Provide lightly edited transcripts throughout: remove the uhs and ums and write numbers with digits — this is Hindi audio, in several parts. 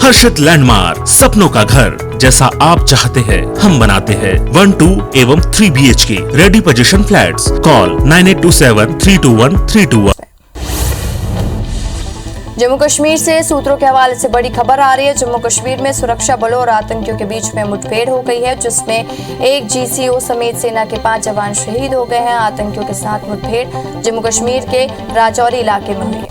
हर्षित लैंडमार्क, सपनों का घर जैसा आप चाहते हैं हम बनाते हैं। 1, 2 एवं 3 BHK ready position flats. Call 9827321321। Jammu Kashmir से सूत्रों के हवाले से बड़ी खबर आ रही है। जम्मू कश्मीर में सुरक्षा बलों और आतंकियों के बीच में मुठभेड़ हो गई है, जिसमें एक GCO समेत सेना के 5 जवान शहीद हो गए हैं। आतंकियों के साथ मुठभेड़ जम्मू कश्मीर के राजौरी इलाके में हुई है।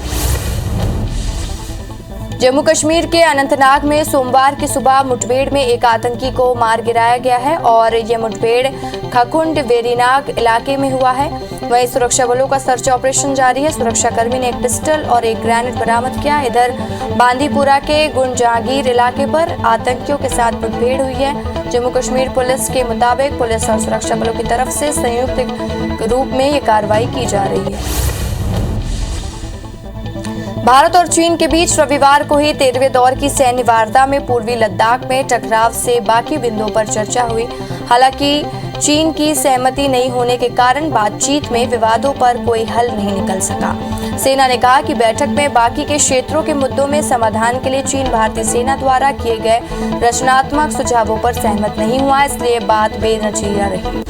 जम्मू कश्मीर के अनंतनाग में सोमवार की सुबह मुठभेड़ में एक आतंकी को मार गिराया गया है और ये मुठभेड़ खकुंड वेरीनाग इलाके में हुआ है। वहीं सुरक्षा बलों का सर्च ऑपरेशन जारी है। सुरक्षाकर्मी ने एक पिस्टल और एक ग्रेनेड बरामद किया। इधर बांदीपुरा के गुंजागीर इलाके पर आतंकियों के साथ मुठभेड़ हुई है। जम्मू कश्मीर पुलिस के मुताबिक पुलिस और सुरक्षा बलों की तरफ से संयुक्त रूप में ये कार्रवाई की जा रही है। भारत और चीन के बीच रविवार को ही 13वें दौर की सैन्य वार्ता में पूर्वी लद्दाख में टकराव से बाकी बिंदुओं पर चर्चा हुई। हालांकि चीन की सहमति नहीं होने के कारण बातचीत में विवादों पर कोई हल नहीं निकल सका। सेना ने कहा कि बैठक में बाकी के क्षेत्रों के मुद्दों में समाधान के लिए चीन भारतीय सेना द्वारा किए गए रचनात्मक सुझावों पर सहमत नहीं हुआ, इसलिए बात बेनतीजा रही।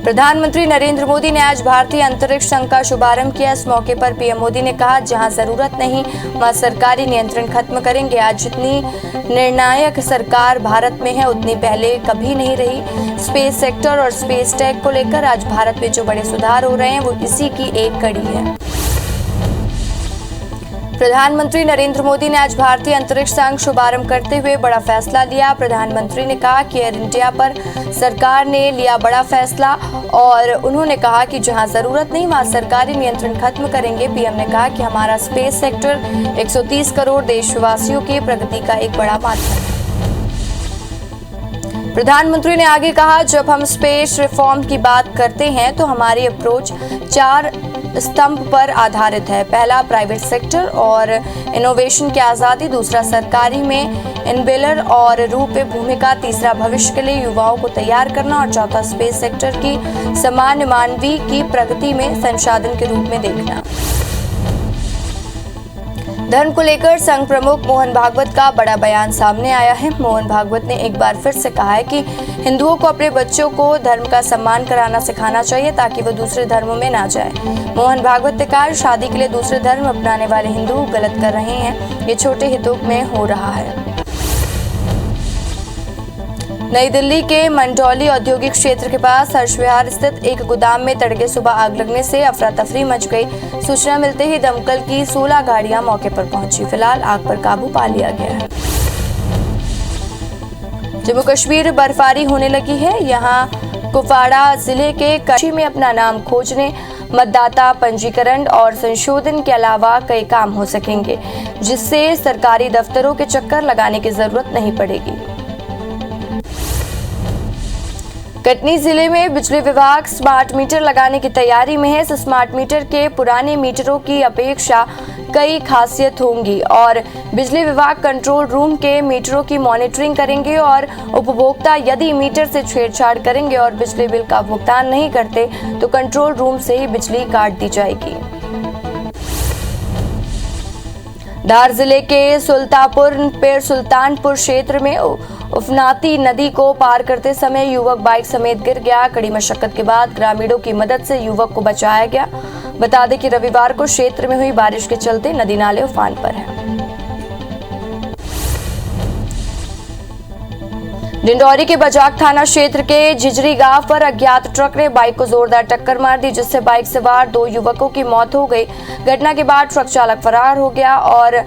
प्रधानमंत्री नरेंद्र मोदी ने आज भारतीय अंतरिक्ष संघ का शुभारंभ किया। इस मौके पर पीएम मोदी ने कहा, जहां जरूरत नहीं वहां सरकारी नियंत्रण खत्म करेंगे। आज जितनी निर्णायक सरकार भारत में है उतनी पहले कभी नहीं रही। स्पेस सेक्टर और स्पेस टेक को लेकर आज भारत में जो बड़े सुधार हो रहे हैं वो इसी की एक कड़ी है। प्रधानमंत्री नरेंद्र मोदी ने आज भारतीय अंतरिक्ष संघ शुभारंभ करते हुए बड़ा फैसला लिया। प्रधानमंत्री ने कहा कि एयर इंडिया पर सरकार ने लिया बड़ा फैसला और उन्होंने कहा कि जहां जरूरत नहीं वहां सरकारी नियंत्रण खत्म करेंगे। पीएम ने कहा कि हमारा स्पेस सेक्टर 130 करोड़ देशवासियों की प्रगति का एक बड़ा माध्यम है। प्रधानमंत्री ने आगे कहा, जब हम स्पेस रिफॉर्म की बात करते हैं तो हमारी अप्रोच 4 स्तंभ पर आधारित है। पहला प्राइवेट सेक्टर और इनोवेशन की आज़ादी, दूसरा सरकारी में इनवेलर और रूपे भूमिका, तीसरा भविष्य के लिए युवाओं को तैयार करना और चौथा स्पेस सेक्टर की सामान्य मानवीय की प्रगति में संसाधन के रूप में देखना। धर्म को लेकर संघ प्रमुख मोहन भागवत का बड़ा बयान सामने आया है। मोहन भागवत ने एक बार फिर से कहा है कि हिंदुओं को अपने बच्चों को धर्म का सम्मान कराना सिखाना चाहिए ताकि वो दूसरे धर्मों में ना जाए। मोहन भागवत ने कहा, शादी के लिए दूसरे धर्म अपनाने वाले हिंदू गलत कर रहे हैं, ये छोटे हितों में हो रहा है। नई दिल्ली के मंडौली औद्योगिक क्षेत्र के पास हर्ष विहार स्थित एक गोदाम में तड़के सुबह आग लगने से अफरा तफरी मच गई। सूचना मिलते ही दमकल की 16 गाड़ियां मौके पर पहुंची। फिलहाल आग पर काबू पा लिया गया है। जम्मू कश्मीर बर्फबारी होने लगी है। यहां कुपवाड़ा जिले के कच्ची में अपना नाम खोजने, मतदाता पंजीकरण और संशोधन के अलावा कई काम हो सकेंगे, जिससे सरकारी दफ्तरों के चक्कर लगाने की जरूरत नहीं पड़ेगी। कटनी जिले में बिजली विभाग स्मार्ट मीटर लगाने की तैयारी में है। इस स्मार्ट मीटर के पुराने मीटरों की अपेक्षा कई खासियत होंगी और बिजली विभाग कंट्रोल रूम के मीटरों की मॉनिटरिंग करेंगे और उपभोक्ता यदि मीटर से छेड़छाड़ करेंगे और बिजली बिल का भुगतान नहीं करते तो कंट्रोल रूम से ही बिजली काट दी जाएगी। धार जिले के सुल्तानपुर क्षेत्र में उफनाती नदी को पार करते समय युवक बाइक समेत गिर गया। कड़ी मशक्कत के बाद ग्रामीणों की मदद से युवक को बचाया गया। बता दें कि रविवार को क्षेत्र में हुई बारिश के चलते नदी नाले उफान पर हैं। डिंडौरी के बजाक थाना क्षेत्र के झिझरी गांव पर अज्ञात ट्रक ने बाइक को जोरदार टक्कर मार दी, जिससे बाइक सवार 2 युवकों की मौत हो गई। घटना के बाद ट्रक चालक फरार हो गया और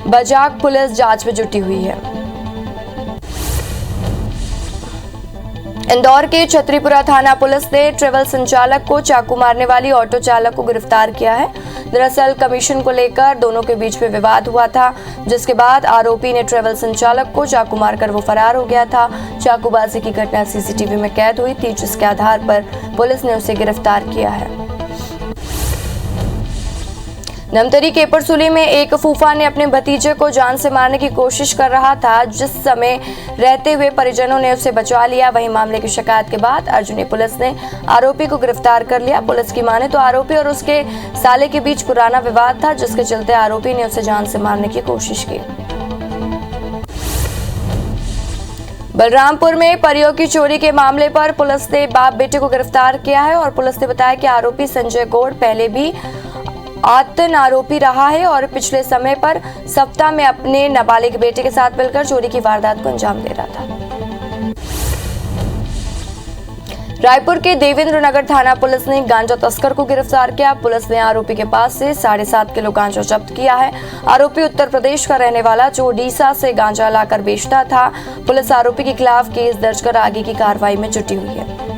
बजाक पुलिस जांच में जुटी हुई है। इंदौर के छतरीपुरा थाना पुलिस ने ट्रेवल संचालक को चाकू मारने वाली ऑटो चालक को गिरफ्तार किया है। दरअसल कमीशन को लेकर दोनों के बीच में विवाद हुआ था, जिसके बाद आरोपी ने ट्रेवल संचालक को चाकू मारकर वो फरार हो गया था। चाकूबाजी की घटना सीसीटीवी में कैद हुई थी, जिसके आधार पर पुलिस ने उसे गिरफ्तार किया है। धमतरी केपरसुली में एक फूफा ने अपने भतीजे को जान से मारने की कोशिश कर रहा था, जिस समय रहते हुए परिजनों ने उसे बचा लिया। वहीं मामले की शिकायत के बाद अर्जुनी पुलिस ने आरोपी को गिरफ्तार कर लिया। पुलिस की माने तो आरोपी और उसके साले के बीच पुराना विवाद था, जिसके चलते आरोपी ने उसे जान से मारने की कोशिश की। बलरामपुर में परियों की चोरी के मामले पर पुलिस ने बाप बेटे को गिरफ्तार किया है और पुलिस ने बताया कि आरोपी संजय गौड़ पहले भी आतन आरोपी रहा है और पिछले समय पर सप्ताह में अपने नाबालिग बेटे के साथ मिलकर चोरी की वारदात को अंजाम दे रहा था। रायपुर के देवेंद्र नगर थाना पुलिस ने गांजा तस्कर को गिरफ्तार किया। पुलिस ने आरोपी के पास से 7.5 किलो गांजा जब्त किया है। आरोपी उत्तर प्रदेश का रहने वाला जो ओडिशा से गांजा लाकर बेचता था। पुलिस आरोपी के खिलाफ केस दर्ज कर आगे की कार्रवाई में जुटी हुई है।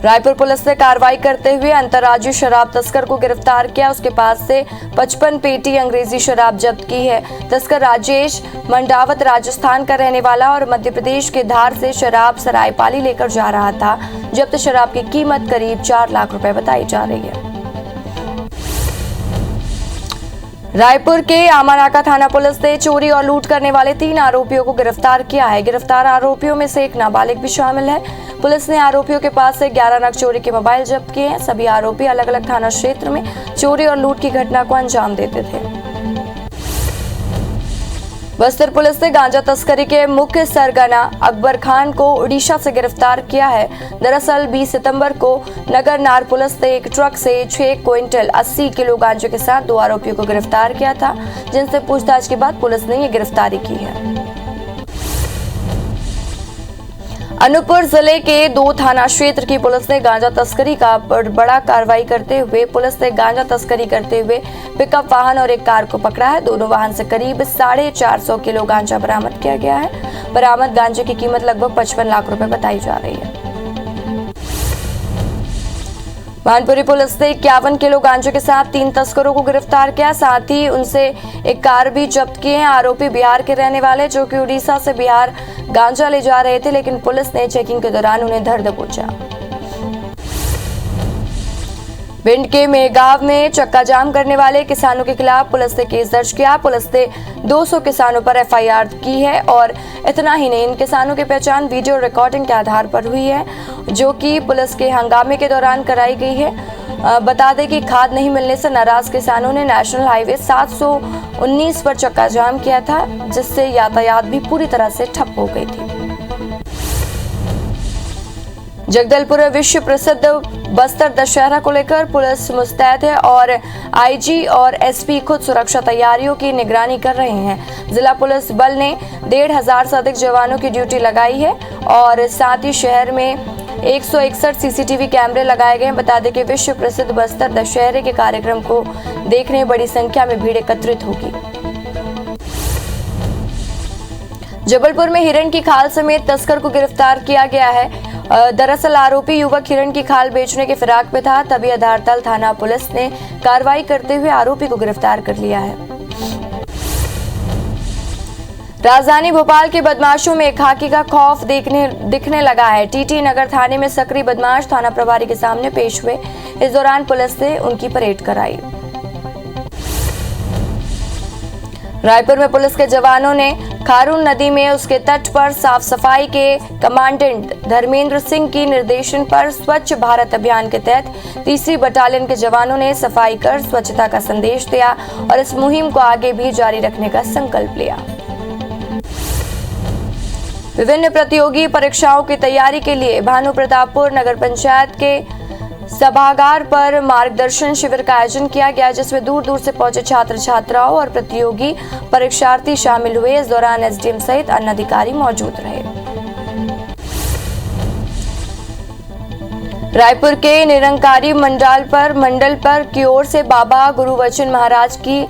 रायपुर पुलिस ने कार्रवाई करते हुए अंतर्राज्यीय शराब तस्कर को गिरफ्तार किया। उसके पास से 55 पेटी अंग्रेजी शराब जब्त की है। तस्कर राजेश मंडावत राजस्थान का रहने वाला और मध्य प्रदेश के धार से शराब सरायपाली लेकर जा रहा था। जब्त शराब की कीमत करीब 4 लाख रुपए बताई जा रही है। रायपुर के आमानाका थाना पुलिस ने चोरी और लूट करने वाले 3 आरोपियों को गिरफ्तार किया है। गिरफ्तार आरोपियों में से एक नाबालिग भी शामिल है। पुलिस ने आरोपियों के पास से 11 नग चोरी के मोबाइल जब्त किए हैं। सभी आरोपी अलग अलग थाना क्षेत्र में चोरी और लूट की घटना को अंजाम देते थे। बस्तर पुलिस ने गांजा तस्करी के मुख्य सरगना अकबर खान को उड़ीसा से गिरफ्तार किया है। दरअसल 20 सितंबर को नगर नार पुलिस ने एक ट्रक से 6 क्विंटल 80 किलो गांजे के साथ 2 आरोपियों को गिरफ्तार किया था, जिनसे पूछताछ के बाद पुलिस ने ये गिरफ्तारी की है। अनूपपुर जिले के 2 थाना क्षेत्र की पुलिस ने गांजा तस्करी का बड़ा कार्रवाई करते हुए पुलिस ने गांजा तस्करी करते हुए पिकअप वाहन और एक कार को पकड़ा है। दोनों वाहन से करीब 450 किलो गांजा बरामद किया गया है। बरामद गांजे की कीमत लगभग 55 लाख रुपए बताई जा रही है। भानपुरी पुलिस ने 51 किलो गांजे के साथ 3 तस्करों को गिरफ्तार किया। साथ ही उनसे एक कार भी जब्त की है। आरोपी बिहार के रहने वाले जो कि उड़ीसा से बिहार गांजा ले जा रहे थे, लेकिन पुलिस ने चेकिंग के दौरान उन्हें धर दबोचा। भिंड के मेगांव में चक्का जाम करने वाले किसानों के खिलाफ पुलिस ने केस दर्ज किया। पुलिस ने 200 किसानों पर FIR की है और इतना ही नहीं, इन किसानों की पहचान वीडियो रिकॉर्डिंग के आधार पर हुई है, जो कि पुलिस के हंगामे के दौरान कराई गई है। बता दें कि खाद नहीं मिलने से नाराज किसानों ने नेशनल हाईवे 719 पर चक्का जाम किया था, जिससे यातायात भी पूरी तरह से ठप हो गई थी। जगदलपुर विश्व प्रसिद्ध बस्तर दशहरा को लेकर पुलिस मुस्तैद है और IG और SP खुद सुरक्षा तैयारियों की निगरानी कर रहे हैं। जिला पुलिस बल ने 1,500 से अधिक जवानों की ड्यूटी लगाई है और साथ ही शहर में 161 CCTV कैमरे लगाए गए हैं। बता दें कि विश्व प्रसिद्ध बस्तर दशहरे के कार्यक्रम को देखने बड़ी संख्या में भीड़ एकत्रित होगी। जबलपुर में हिरण की खाल समेत तस्कर को गिरफ्तार किया गया है। दरअसल आरोपी युवक हिरण की खाल बेचने के फिराक में था, तभी आधारताल थाना पुलिस ने कार्रवाई करते हुए आरोपी को गिरफ्तार कर लिया है। राजधानी भोपाल के बदमाशों में खाकी का खौफ दिखने लगा है। TT नगर थाने में सक्रिय बदमाश थाना प्रभारी के सामने पेश हुए। इस दौरान पुलिस ने उनकी परेड कराई। रायपुर में पुलिस के जवानों ने खारून नदी में उसके तट पर साफ सफाई के कमांडेंट धर्मेंद्र सिंह की निर्देशन पर स्वच्छ भारत अभियान के तहत 3री बटालियन के जवानों ने सफाई कर स्वच्छता का संदेश दिया और इस मुहिम को आगे भी जारी रखने का संकल्प लिया। विभिन्न प्रतियोगी परीक्षाओं की तैयारी के लिए भानु प्रतापपुर नगर पंचायत के सभागार पर मार्गदर्शन शिविर का आयोजन किया गया, जिसमें दूर दूर से पहुंचे छात्र छात्राओं और प्रतियोगी परीक्षार्थी शामिल हुए। इस दौरान SDM सहित अन्य अधिकारी मौजूद रहे। रायपुर के निरंकारी मंडल पर की ओर से बाबा गुरुवचन महाराज की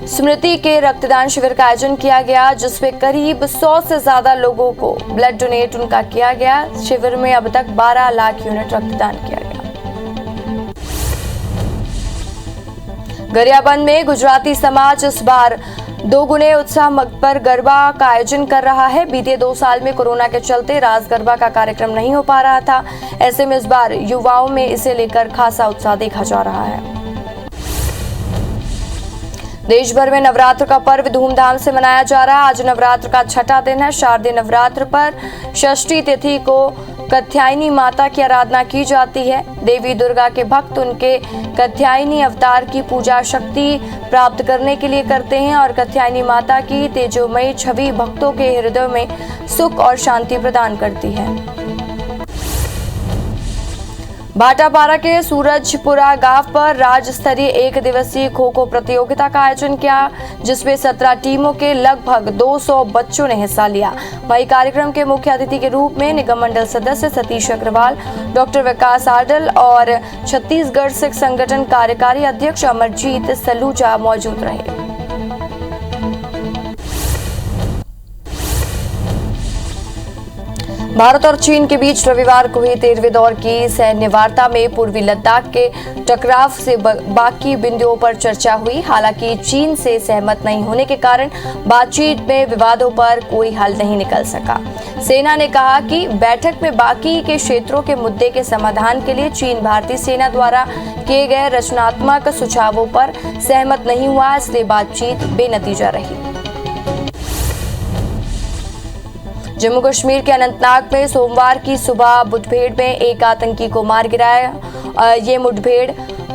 स्मृति के रक्तदान शिविर का आयोजन किया गया, जिसमें करीब 100 से ज्यादा लोगों को ब्लड डोनेट उनका किया गया। शिविर में अब तक 12 लाख यूनिट रक्तदान किया गया। गरियाबंद में गुजराती समाज इस बार 2 गुने उत्साह पर गरबा का आयोजन कर रहा है। बीते 2 साल में कोरोना के चलते रास गरबा का कार्यक्रम नहीं हो पा रहा था। ऐसे में इस बार युवाओं में इसे लेकर खासा उत्साह देखा जा रहा है। देश भर में नवरात्र का पर्व धूमधाम से मनाया जा रहा है। आज नवरात्र का छठा दिन है। शारदीय नवरात्र पर षष्ठी तिथि को कात्यायनी माता की आराधना की जाती है। देवी दुर्गा के भक्त उनके कात्यायनी अवतार की पूजा शक्ति प्राप्त करने के लिए करते हैं और कात्यायनी माता की तेजोमयी छवि भक्तों के हृदय में सुख और शांति प्रदान करती है। भाटापारा के सूरजपुरा गांव पर राज्य स्तरीय एक दिवसीय खो खो प्रतियोगिता का आयोजन किया, जिसमें 17 टीमों के लगभग 200 बच्चों ने हिस्सा लिया। वहीं कार्यक्रम के मुख्य अतिथि के रूप में निगम मंडल सदस्य सतीश अग्रवाल, डॉक्टर विकास आडल और छत्तीसगढ़ सिख संगठन कार्यकारी अध्यक्ष अमरजीत सलूजा मौजूद रहे। भारत और चीन के बीच रविवार को हुई 13वें दौर की सैन्य वार्ता में पूर्वी लद्दाख के टकराव से बाकी बिंदुओं पर चर्चा हुई। हालांकि चीन से सहमत नहीं होने के कारण बातचीत में विवादों पर कोई हल नहीं निकल सका। सेना ने कहा कि बैठक में बाकी के क्षेत्रों के मुद्दे के समाधान के लिए चीन भारतीय सेना द्वारा किए गए रचनात्मक सुझावों पर सहमत नहीं हुआ, इसलिए बातचीत बेनतीजा रही। जम्मू कश्मीर के अनंतनाग में सोमवार की सुबह मुठभेड़ में एक आतंकी को मार गिराया। ये मुठभेड़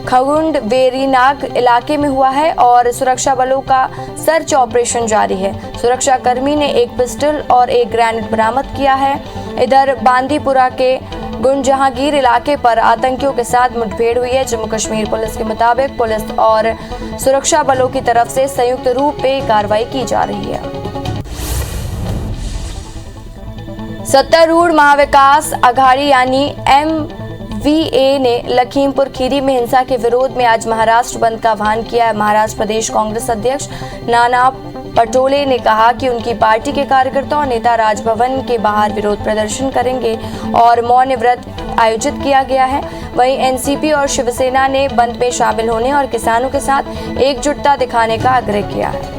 खगुंड वेरीनाग इलाके में हुआ है और सुरक्षा बलों का सर्च ऑपरेशन जारी है। सुरक्षा कर्मी ने एक पिस्टल और एक ग्रेनेड बरामद किया है। इधर बांदीपुरा के गुंजहांगीर इलाके पर आतंकियों के साथ मुठभेड़ हुई है। जम्मू कश्मीर पुलिस के मुताबिक पुलिस और सुरक्षा बलों की तरफ से संयुक्त रूप में कार्रवाई की जा रही है। सत्तारूढ़ महाविकास अघाड़ी यानी MVA ने लखीमपुर खीरी में हिंसा के विरोध में आज महाराष्ट्र बंद का आह्वान किया है। महाराष्ट्र प्रदेश कांग्रेस अध्यक्ष नाना पटोले ने कहा कि उनकी पार्टी के कार्यकर्ता और नेता राजभवन के बाहर विरोध प्रदर्शन करेंगे और मौन व्रत आयोजित किया गया है। वहीं एनसीपी और शिवसेना ने बंद में शामिल होने और किसानों के साथ एकजुटता दिखाने का आग्रह किया है।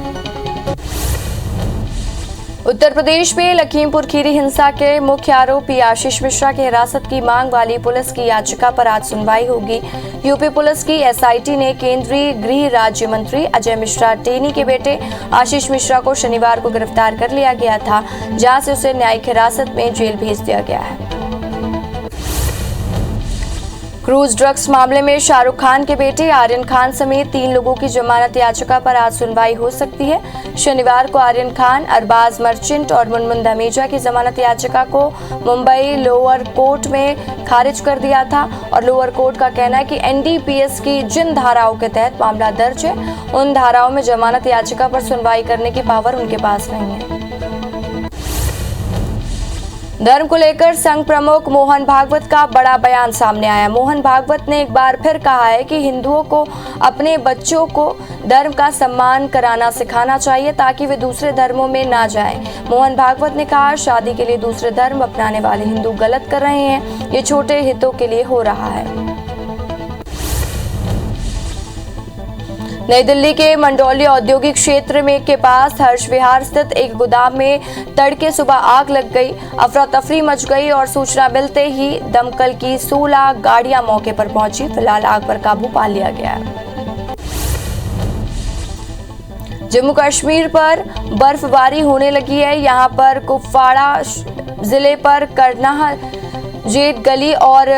उत्तर प्रदेश में लखीमपुर खीरी हिंसा के मुख्य आरोपी आशीष मिश्रा की हिरासत की मांग वाली पुलिस की याचिका पर आज सुनवाई होगी। यूपी पुलिस की एसआईटी ने केंद्रीय गृह राज्य मंत्री अजय मिश्रा टेनी के बेटे आशीष मिश्रा को शनिवार को गिरफ्तार कर लिया गया था, जहां से उसे न्यायिक हिरासत में जेल भेज दिया गया है। क्रूज ड्रग्स मामले में शाहरुख खान के बेटे आर्यन खान समेत 3 लोगों की जमानत याचिका पर आज सुनवाई हो सकती है। शनिवार को आर्यन खान, अरबाज मर्चेंट और मुनमुन धमीजा की जमानत याचिका को मुंबई लोअर कोर्ट में खारिज कर दिया था और लोअर कोर्ट का कहना है कि एनडीपीएस की जिन धाराओं के तहत मामला दर्ज है, उन धाराओं में जमानत याचिका पर सुनवाई करने की पावर उनके पास नहीं है। धर्म को लेकर संघ प्रमुख मोहन भागवत का बड़ा बयान सामने आया। मोहन भागवत ने एक बार फिर कहा है कि हिंदुओं को अपने बच्चों को धर्म का सम्मान कराना सिखाना चाहिए ताकि वे दूसरे धर्मों में ना जाएं। मोहन भागवत ने कहा, शादी के लिए दूसरे धर्म अपनाने वाले हिंदू गलत कर रहे हैं, ये छोटे हितों के लिए हो रहा है। नई दिल्ली के मंडौली औद्योगिक क्षेत्र में के पास हर्ष विहार स्थित एक गोदाम में तड़के सुबह आग लग गई। अफरा तफरी मच गई और सूचना मिलते ही दमकल की 16 गाड़ियां मौके पर पहुंची। फिलहाल आग पर काबू पा लिया गया है। जम्मू कश्मीर पर बर्फबारी होने लगी है। यहां पर कुपवाड़ा जिले पर करनाह जेट गली और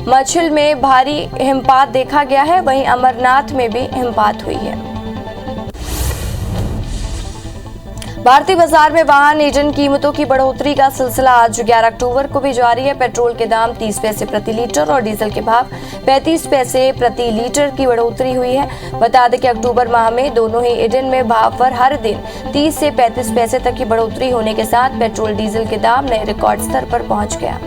मछिल में भारी हिमपात देखा गया है। वहीं अमरनाथ में भी हिमपात हुई है। भारतीय बाजार में वाहन ईंधन कीमतों की बढ़ोतरी का सिलसिला आज 11 अक्टूबर को भी जारी है। पेट्रोल के दाम 30 पैसे प्रति लीटर और डीजल के भाव 35 पैसे प्रति लीटर की बढ़ोतरी हुई है। बता दें कि अक्टूबर माह में दोनों ही ईंधन में भाव पर हर दिन 30 से 35 पैसे तक की बढ़ोतरी होने के साथ पेट्रोल डीजल के दाम नए रिकॉर्ड स्तर पर पहुंच गया।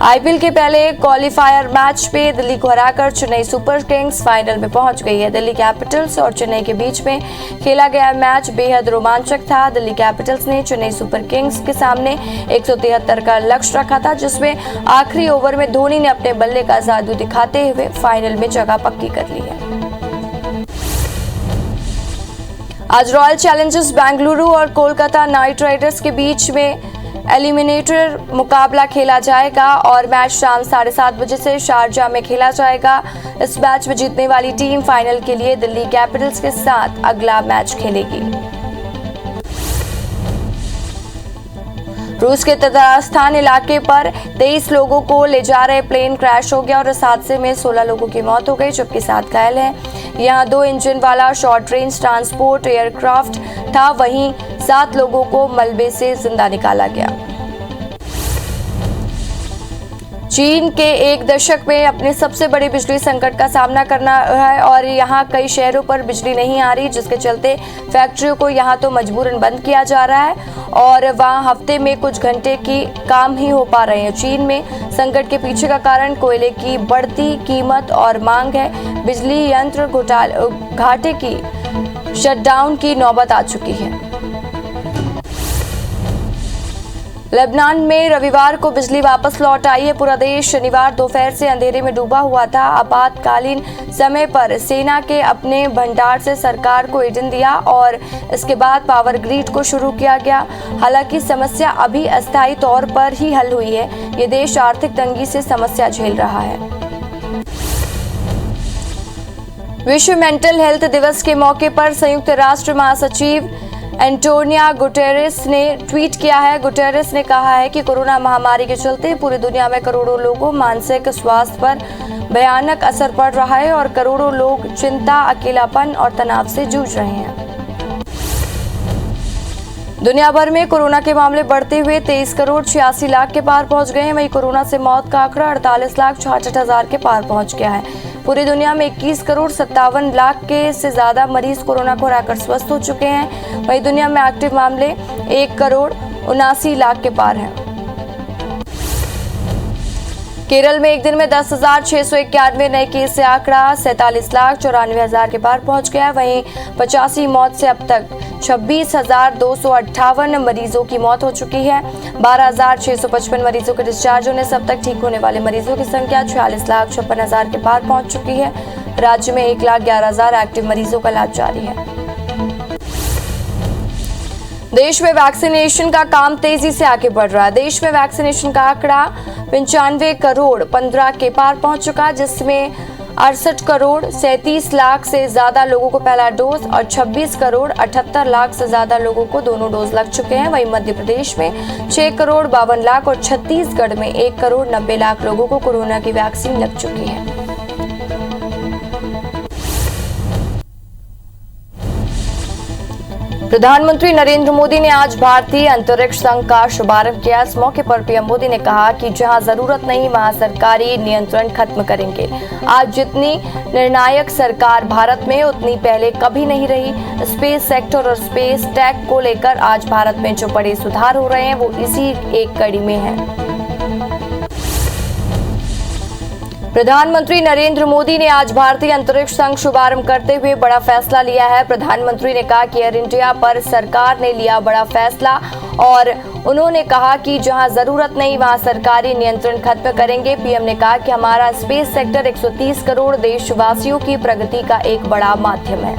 आईपीएल के पहले क्वालिफायर मैच में दिल्ली को हराकर चेन्नई सुपर किंग्स फाइनल में पहुंच गई है। दिल्ली कैपिटल्स और चेन्नई के बीच में खेला गया मैच बेहद रोमांचक था। दिल्ली कैपिटल्स ने चेन्नई सुपर किंग्स के सामने 173 का लक्ष्य रखा था, जिसमें आखिरी ओवर में धोनी ने अपने बल्ले का जादू दिखाते हुए फाइनल में जगह पक्की कर ली है। आज रॉयल चैलेंजर्स बेंगलुरु और कोलकाता नाइट राइडर्स के बीच में एलिमिनेटर मुकाबला खेला जाएगा और मैच शाम 7:30 बजे से शारजाह में खेला जाएगा। इस मैच में जीतने वाली टीम फाइनल के लिए दिल्ली कैपिटल्स के साथ अगला मैच खेलेगी। रूस के ततारस्तान इलाके पर 23 लोगों को ले जा रहे प्लेन क्रैश हो गया और इस हादसे में 16 लोगों की मौत हो गई, जबकि 7 घायल हैं। यहां 2 इंजन वाला शॉर्ट रेंज ट्रांसपोर्ट एयरक्राफ्ट था, वहीं 7 लोगों को मलबे से जिंदा निकाला गया। चीन के एक दशक में अपने सबसे बड़े बिजली संकट का सामना करना है और यहां कई शहरों पर बिजली नहीं आ रही, जिसके चलते फैक्ट्रियों को यहां तो मजबूरन बंद किया जा रहा है और वहां हफ्ते में कुछ घंटे की काम ही हो पा रहे हैं। चीन में संकट के पीछे का कारण कोयले की बढ़ती कीमत और मांग है। बिजली यंत्र घाटे की शटडाउन की नौबत आ चुकी है। लेबनान में रविवार को बिजली वापस लौट आई है। पूरा देश शनिवार दोपहर से अंधेरे में डूबा हुआ था। आपातकालीन समय पर सेना के अपने भंडार से सरकार को ईंधन दिया और इसके बाद पावर ग्रिड को शुरू किया गया। हालांकि समस्या अभी अस्थायी तौर पर ही हल हुई है। ये देश आर्थिक तंगी से समस्या झेल रहा है। विश्व मेंटल हेल्थ दिवस के मौके पर संयुक्त राष्ट्र महासचिव एंटोनियो गुटेरेस ने ट्वीट किया है। गुटेरेस ने कहा है कि कोरोना महामारी के चलते पूरी दुनिया में करोड़ों लोगों मानसिक स्वास्थ्य पर भयानक असर पड़ रहा है और करोड़ों लोग चिंता, अकेलापन और तनाव से जूझ रहे हैं। दुनिया भर में कोरोना के मामले बढ़ते हुए 23 करोड़ 86 लाख के पार पहुंच गए हैं। वहीं कोरोना से मौत का आंकड़ा 48 लाख 66 हजार के पार पहुंच गया है। पूरी दुनिया में 21 करोड़ 57 लाख के से ज्यादा मरीज कोरोना को हराकर स्वस्थ हो चुके हैं। वहीं दुनिया में एक्टिव मामले 1 करोड़ 79 लाख के पार हैं। केरल में एक दिन में 10,691 नए केस से आंकड़ा 47 लाख 94 हजार के पार पहुंच गया। वहीं 85 मौत से अब तक 26,258 मरीजों की मौत हो चुकी है। 12,655 मरीजों के डिस्चार्ज होने से अब तक ठीक होने वाले मरीजों की संख्या 46,56,000 के पार पहुंच चुकी है। राज्य में 1,11,000 एक्टिव मरीजों का इलाज जारी है। देश में वैक्सीनेशन का काम तेजी से आगे बढ़ रहा है। देश में वैक्सीनेशन का आंकड़ा 95 करोड़ 15 के पार पहुंच चुका, जिसमें 68 करोड़ 37 लाख से ज्यादा लोगों को पहला डोज और 26 करोड़ 78 लाख से ज्यादा लोगों को दोनों डोज लग चुके हैं। वहीं मध्य प्रदेश में 6 करोड़ 52 लाख और छत्तीसगढ़ में 1 करोड़ 90 लाख लोगों को कोरोना की वैक्सीन लग चुकी है। प्रधानमंत्री नरेंद्र मोदी ने आज भारतीय अंतरिक्ष संघ का शुभारंभ किया। इस मौके पर पीएम मोदी ने कहा कि जहां जरूरत नहीं वहां सरकारी नियंत्रण खत्म करेंगे। आज जितनी निर्णायक सरकार भारत में उतनी पहले कभी नहीं रही। स्पेस सेक्टर और स्पेस टेक को लेकर आज भारत में जो बड़े सुधार हो रहे हैं वो इसी एक कड़ी में है। प्रधानमंत्री नरेंद्र मोदी ने आज भारतीय अंतरिक्ष संघ शुभारंभ करते हुए बड़ा फैसला लिया है। प्रधानमंत्री ने कहा कि एयर इंडिया पर सरकार ने लिया बड़ा फैसला और उन्होंने कहा कि जहां जरूरत नहीं वहां सरकारी नियंत्रण खत्म करेंगे। पीएम ने कहा कि हमारा स्पेस सेक्टर 130 करोड़ देशवासियों की प्रगति का एक बड़ा माध्यम है।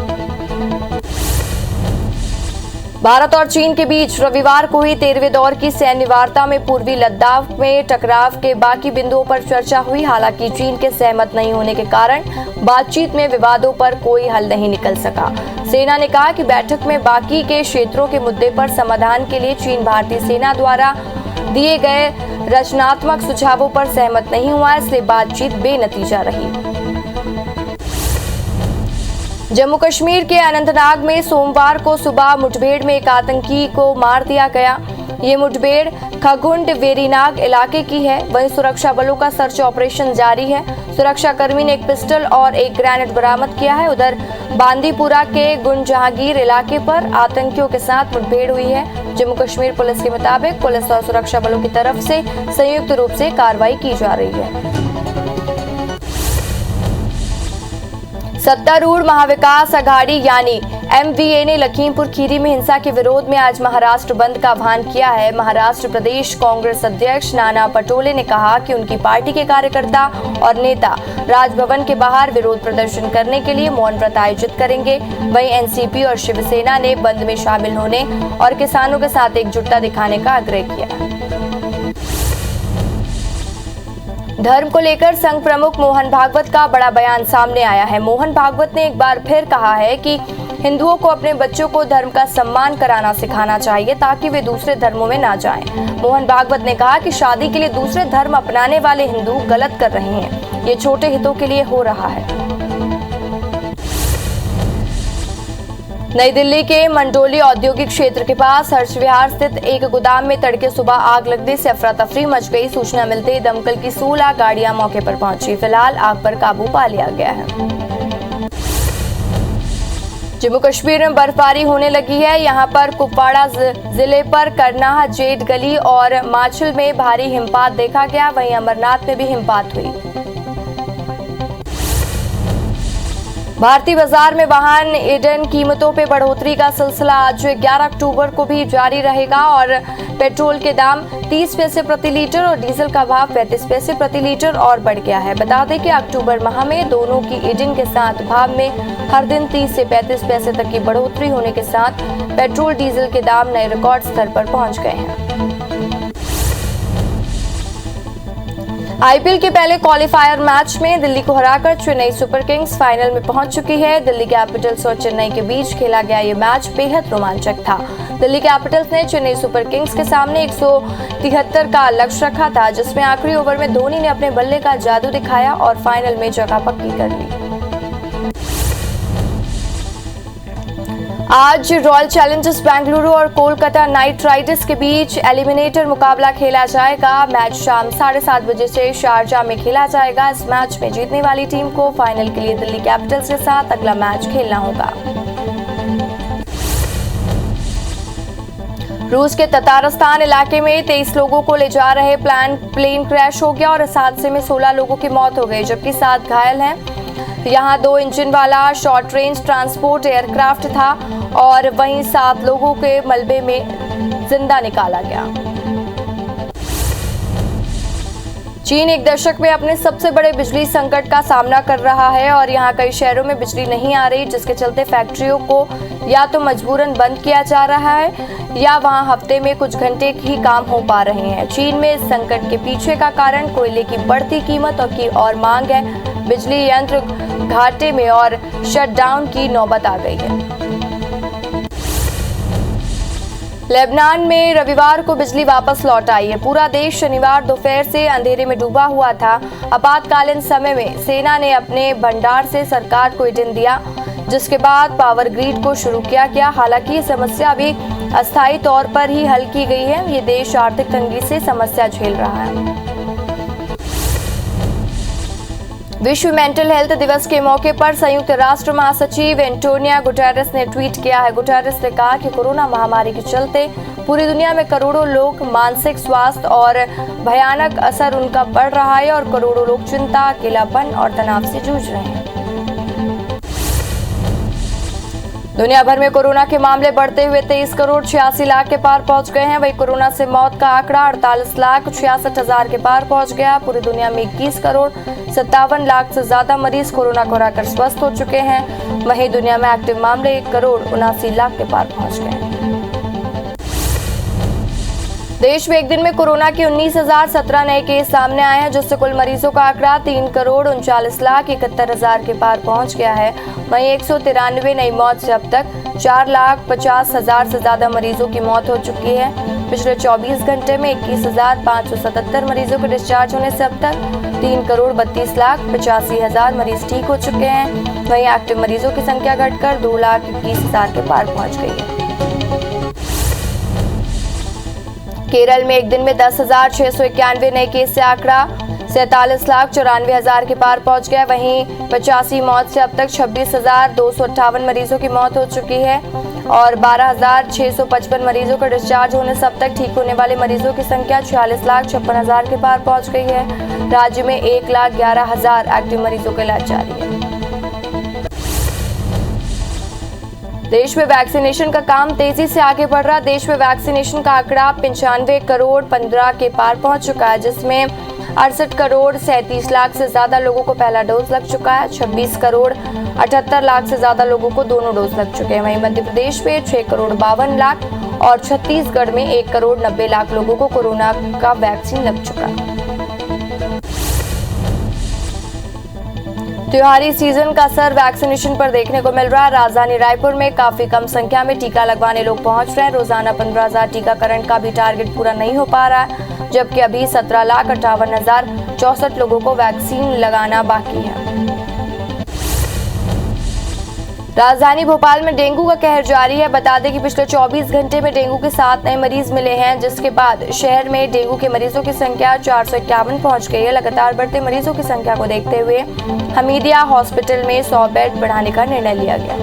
भारत और चीन के बीच रविवार को हुई 13वें दौर की सैन्य वार्ता में पूर्वी लद्दाख में टकराव के बाकी बिंदुओं पर चर्चा हुई। हालांकि चीन के सहमत नहीं होने के कारण बातचीत में विवादों पर कोई हल नहीं निकल सका। सेना ने कहा कि बैठक में बाकी के क्षेत्रों के मुद्दे पर समाधान के लिए चीन भारतीय सेना द्वारा दिए गए रचनात्मक सुझावों पर सहमत नहीं हुआ, इसलिए बातचीत बेनतीजा रही। जम्मू कश्मीर के अनंतनाग में सोमवार को सुबह मुठभेड़ में एक आतंकी को मार दिया गया। ये मुठभेड़ खगुंड वेरीनाग इलाके की है। वहीं सुरक्षा बलों का सर्च ऑपरेशन जारी है। सुरक्षाकर्मी ने एक पिस्टल और एक ग्रेनेड बरामद किया है। उधर बांदीपुरा के गुंड जहांगीर इलाके पर आतंकियों के साथ मुठभेड़ हुई है। जम्मू कश्मीर पुलिस के मुताबिक पुलिस और सुरक्षा बलों की तरफ से संयुक्त रूप से कार्रवाई की जा रही है। सत्तारूढ़ महाविकास अघाड़ी यानी एमवीए ने लखीमपुर खीरी में हिंसा के विरोध में आज महाराष्ट्र बंद का आह्वान किया है। महाराष्ट्र प्रदेश कांग्रेस अध्यक्ष नाना पटोले ने कहा कि उनकी पार्टी के कार्यकर्ता और नेता राजभवन के बाहर विरोध प्रदर्शन करने के लिए मौन व्रत आयोजित करेंगे। वहीं एनसीपी और शिवसेना ने बंद में शामिल होने और किसानों के साथ एकजुटता दिखाने का आग्रह किया। धर्म को लेकर संघ प्रमुख मोहन भागवत का बड़ा बयान सामने आया है। मोहन भागवत ने एक बार फिर कहा है कि हिंदुओं को अपने बच्चों को धर्म का सम्मान कराना सिखाना चाहिए ताकि वे दूसरे धर्मों में ना जाएं। मोहन भागवत ने कहा कि शादी के लिए दूसरे धर्म अपनाने वाले हिंदू गलत कर रहे हैं। ये छोटे हितों के लिए हो रहा है। नई दिल्ली के मंडोली औद्योगिक क्षेत्र के पास हर्ष विहार स्थित एक गोदाम में तड़के सुबह आग लगने से अफरा तफरी मच गई। सूचना मिलते ही दमकल की 16 गाड़ियां मौके पर पहुंची। फिलहाल आग पर काबू पा लिया गया है। जम्मू कश्मीर में बर्फबारी होने लगी है। यहां पर कुपवाड़ा जिले पर करनाह, जेठ गली और माछिल में भारी हिमपात देखा गया। वहीं अमरनाथ में भी हिमपात हुई। भारतीय बाजार में वाहन ईंधन कीमतों पे बढ़ोतरी का सिलसिला आज 11 अक्टूबर को भी जारी रहेगा और पेट्रोल के दाम 30 पैसे प्रति लीटर और डीजल का भाव 35 पैसे प्रति लीटर और बढ़ गया है। बता दें कि अक्टूबर माह में दोनों की ईंधन के साथ भाव में हर दिन 30 से 35 पैसे तक की बढ़ोतरी होने के साथ पेट्रोल डीजल के दाम नए रिकॉर्ड स्तर पर पहुंच गए हैं। आईपीएल के पहले क्वालिफायर मैच में दिल्ली को हराकर चेन्नई सुपर किंग्स फाइनल में पहुंच चुकी है। दिल्ली कैपिटल्स और चेन्नई के बीच खेला गया ये मैच बेहद रोमांचक था। दिल्ली कैपिटल्स ने चेन्नई सुपर किंग्स के सामने 173 का लक्ष्य रखा था, जिसमें आखिरी ओवर में धोनी ने अपने बल्ले का जादू दिखाया और फाइनल में जगह पक्की कर ली। आज रॉयल चैलेंजर्स बेंगलुरु और कोलकाता नाइट राइडर्स के बीच एलिमिनेटर मुकाबला खेला जाएगा। मैच शाम 7:30 बजे से शारजाह में खेला जाएगा। इस मैच में जीतने वाली टीम को फाइनल के लिए दिल्ली कैपिटल्स के साथ अगला मैच खेलना होगा। रूस के ततारस्तान इलाके में 23 लोगों को ले जा रहे प्लेन क्रैश हो गया और इस हादसे में 16 लोगों की मौत हो गई, जबकि 7 घायल हैं। यहां 2 इंजन वाला शॉर्ट रेंज ट्रांसपोर्ट एयरक्राफ्ट था और वहीं 7 लोगों के मलबे में जिंदा निकाला गया। चीन एक दशक में अपने सबसे बड़े बिजली संकट का सामना कर रहा है और यहां कई शहरों में बिजली नहीं आ रही, जिसके चलते फैक्ट्रियों को या तो मजबूरन बंद किया जा रहा है या वहां हफ्ते में कुछ घंटे ही काम हो पा रहे हैं। चीन में इस संकट के पीछे का कारण कोयले की बढ़ती कीमत और मांग है। बिजली यंत्र घाटे में और शटडाउन की नौबत आ गई है। लेबनान में रविवार को बिजली वापस लौट आई है। पूरा देश शनिवार दोपहर से अंधेरे में डूबा हुआ था। आपातकालीन समय में सेना ने अपने भंडार से सरकार को ईंधन दिया, जिसके बाद पावर ग्रिड को शुरू किया गया। हालांकि ये समस्या अभी अस्थायी तौर पर ही हल की गई है। ये देश आर्थिक तंगी से समस्या झेल रहा है। विश्व मेंटल हेल्थ दिवस के मौके पर संयुक्त राष्ट्र महासचिव एंटोनियो गुटेरेस ने ट्वीट किया है। गुटेरेस ने कहा कि कोरोना महामारी के चलते पूरी दुनिया में करोड़ों लोग मानसिक स्वास्थ्य और भयानक असर उनका पड़ रहा है और करोड़ों लोग चिंता, अकेलापन और तनाव से जूझ रहे हैं। दुनिया भर में कोरोना के मामले बढ़ते हुए 23 करोड़ 86 लाख के पार पहुंच गए हैं। वहीं कोरोना से मौत का आंकड़ा 48 लाख 66 हजार के पार पहुंच गया। पूरी दुनिया में 21 करोड़ 57 लाख से ज्यादा मरीज कोरोना को हराकर स्वस्थ हो चुके हैं। वहीं दुनिया में एक्टिव मामले 1 करोड़ 79 लाख के पार पहुंच गए हैं। देश में एक दिन में कोरोना के 19,017 नए केस सामने आए हैं, जिससे कुल मरीजों का आंकड़ा 3 करोड़ 39 लाख 71 हजार के पार पहुंच गया है। वहीं 193 नई मौत से अब तक 4 लाख 50 हजार से ज्यादा मरीजों की मौत हो चुकी है। पिछले 24 घंटे में 21,577 मरीजों के डिस्चार्ज होने से अब तक 3 करोड़ 32 लाख 85 हजार मरीज ठीक हो चुके हैं। वहीं एक्टिव मरीजों की संख्या घटकर 2 लाख 21 हजार के पार पहुंच गई है। केरल में एक दिन में 10,691 नए केस से आंकड़ा 47 लाख 94 हजार के पार पहुंच गया। वहीं 85 मौत से अब तक 26,258 मरीजों की मौत हो चुकी है और 12,655 मरीजों का डिस्चार्ज होने से अब तक ठीक होने वाले मरीजों की संख्या 46 लाख 56 हजार के पार पहुंच गई है। राज्य में 1 लाख 11 हजार एक्टिव मरीजों का इलाज जारी है। देश में वैक्सीनेशन का काम तेजी से आगे बढ़ रहा है। देश में वैक्सीनेशन का आंकड़ा 95 करोड़ 15 के पार पहुंच चुका है, जिसमें 68 करोड़ 37 लाख से ज्यादा लोगों को पहला डोज लग चुका है। 26 करोड़ 78 लाख से ज्यादा लोगों को दोनों डोज लग चुके हैं। वहीं मध्य प्रदेश में 6 करोड़ 52 लाख और छत्तीसगढ़ में 1 करोड़ 90 लाख लोगों को कोरोना का वैक्सीन लग चुका है। त्योहारी सीजन का असर वैक्सीनेशन पर देखने को मिल रहा है। राजधानी रायपुर में काफी कम संख्या में टीका लगवाने लोग पहुंच रहे हैं। रोजाना 15,000 टीकाकरण का भी टारगेट पूरा नहीं हो पा रहा है, जबकि अभी 17,58,064 लोगों को वैक्सीन लगाना बाकी है। राजधानी भोपाल में डेंगू का कहर जारी है। बता दें कि पिछले 24 घंटे में डेंगू के 7 नए मरीज मिले हैं, जिसके बाद शहर में डेंगू के मरीजों की संख्या 451 पहुंच गई है। लगातार बढ़ते मरीजों की संख्या को देखते हुए हमीदिया हॉस्पिटल में 100 बेड बढ़ाने का निर्णय लिया गया।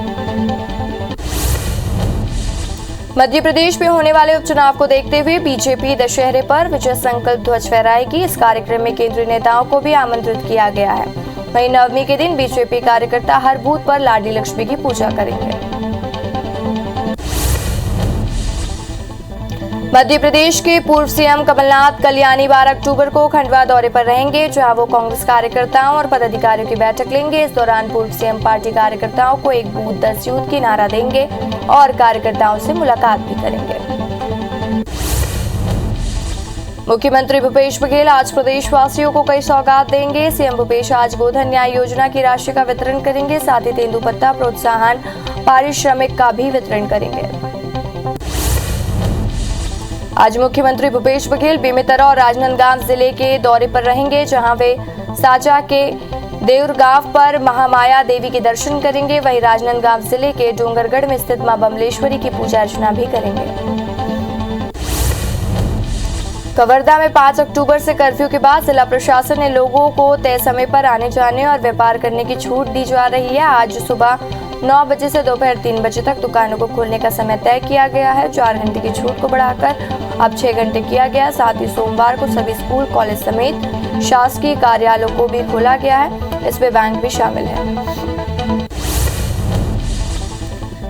मध्य प्रदेश में होने वाले उपचुनाव को देखते हुए बीजेपी दशहरे पर विजय संकल्प ध्वज फहराएगी। इस कार्यक्रम में केंद्रीय नेताओं को भी आमंत्रित किया गया है। वहीं नवमी के दिन बीजेपी कार्यकर्ता हर बूथ पर लाडली लक्ष्मी की पूजा करेंगे। मध्य प्रदेश के पूर्व सीएम कमलनाथ कल यानी 12 अक्टूबर को खंडवा दौरे पर रहेंगे, जहां वो कांग्रेस कार्यकर्ताओं और पदाधिकारियों की बैठक लेंगे। इस दौरान पूर्व सीएम पार्टी कार्यकर्ताओं को एक बूथ 10 यूथ की नारा देंगे और कार्यकर्ताओं से मुलाकात भी करेंगे। मुख्यमंत्री भूपेश बघेल आज प्रदेशवासियों को कई सौगात देंगे। सीएम भूपेश आज गोधन न्याय योजना की राशि का वितरण करेंगे, साथ ही तेंदुपत्ता प्रोत्साहन पारिश्रमिक का भी वितरण करेंगे। आज मुख्यमंत्री भूपेश बघेल बेमेतरा और राजनांदगांव जिले के दौरे पर रहेंगे, जहां वे साजा के देउरगांव पर महामाया देवी के दर्शन करेंगे। वहीं राजनांदगांव जिले के डोंगरगढ़ में स्थित मां बमलेश्वरी की पूजा अर्चना भी करेंगे। कवर्धा में 5 अक्टूबर से कर्फ्यू के बाद जिला प्रशासन ने लोगों को तय समय पर आने जाने और व्यापार करने की छूट दी जा रही है। आज सुबह 9 बजे से दोपहर 3 बजे तक दुकानों को खोलने का समय तय किया गया है। 4 घंटे की छूट को बढ़ाकर अब 6 घंटे किया गया। साथ ही सोमवार को सभी स्कूल, कॉलेज समेत शासकीय कार्यालयों को भी खोला गया है। इसमें बैंक भी शामिल है।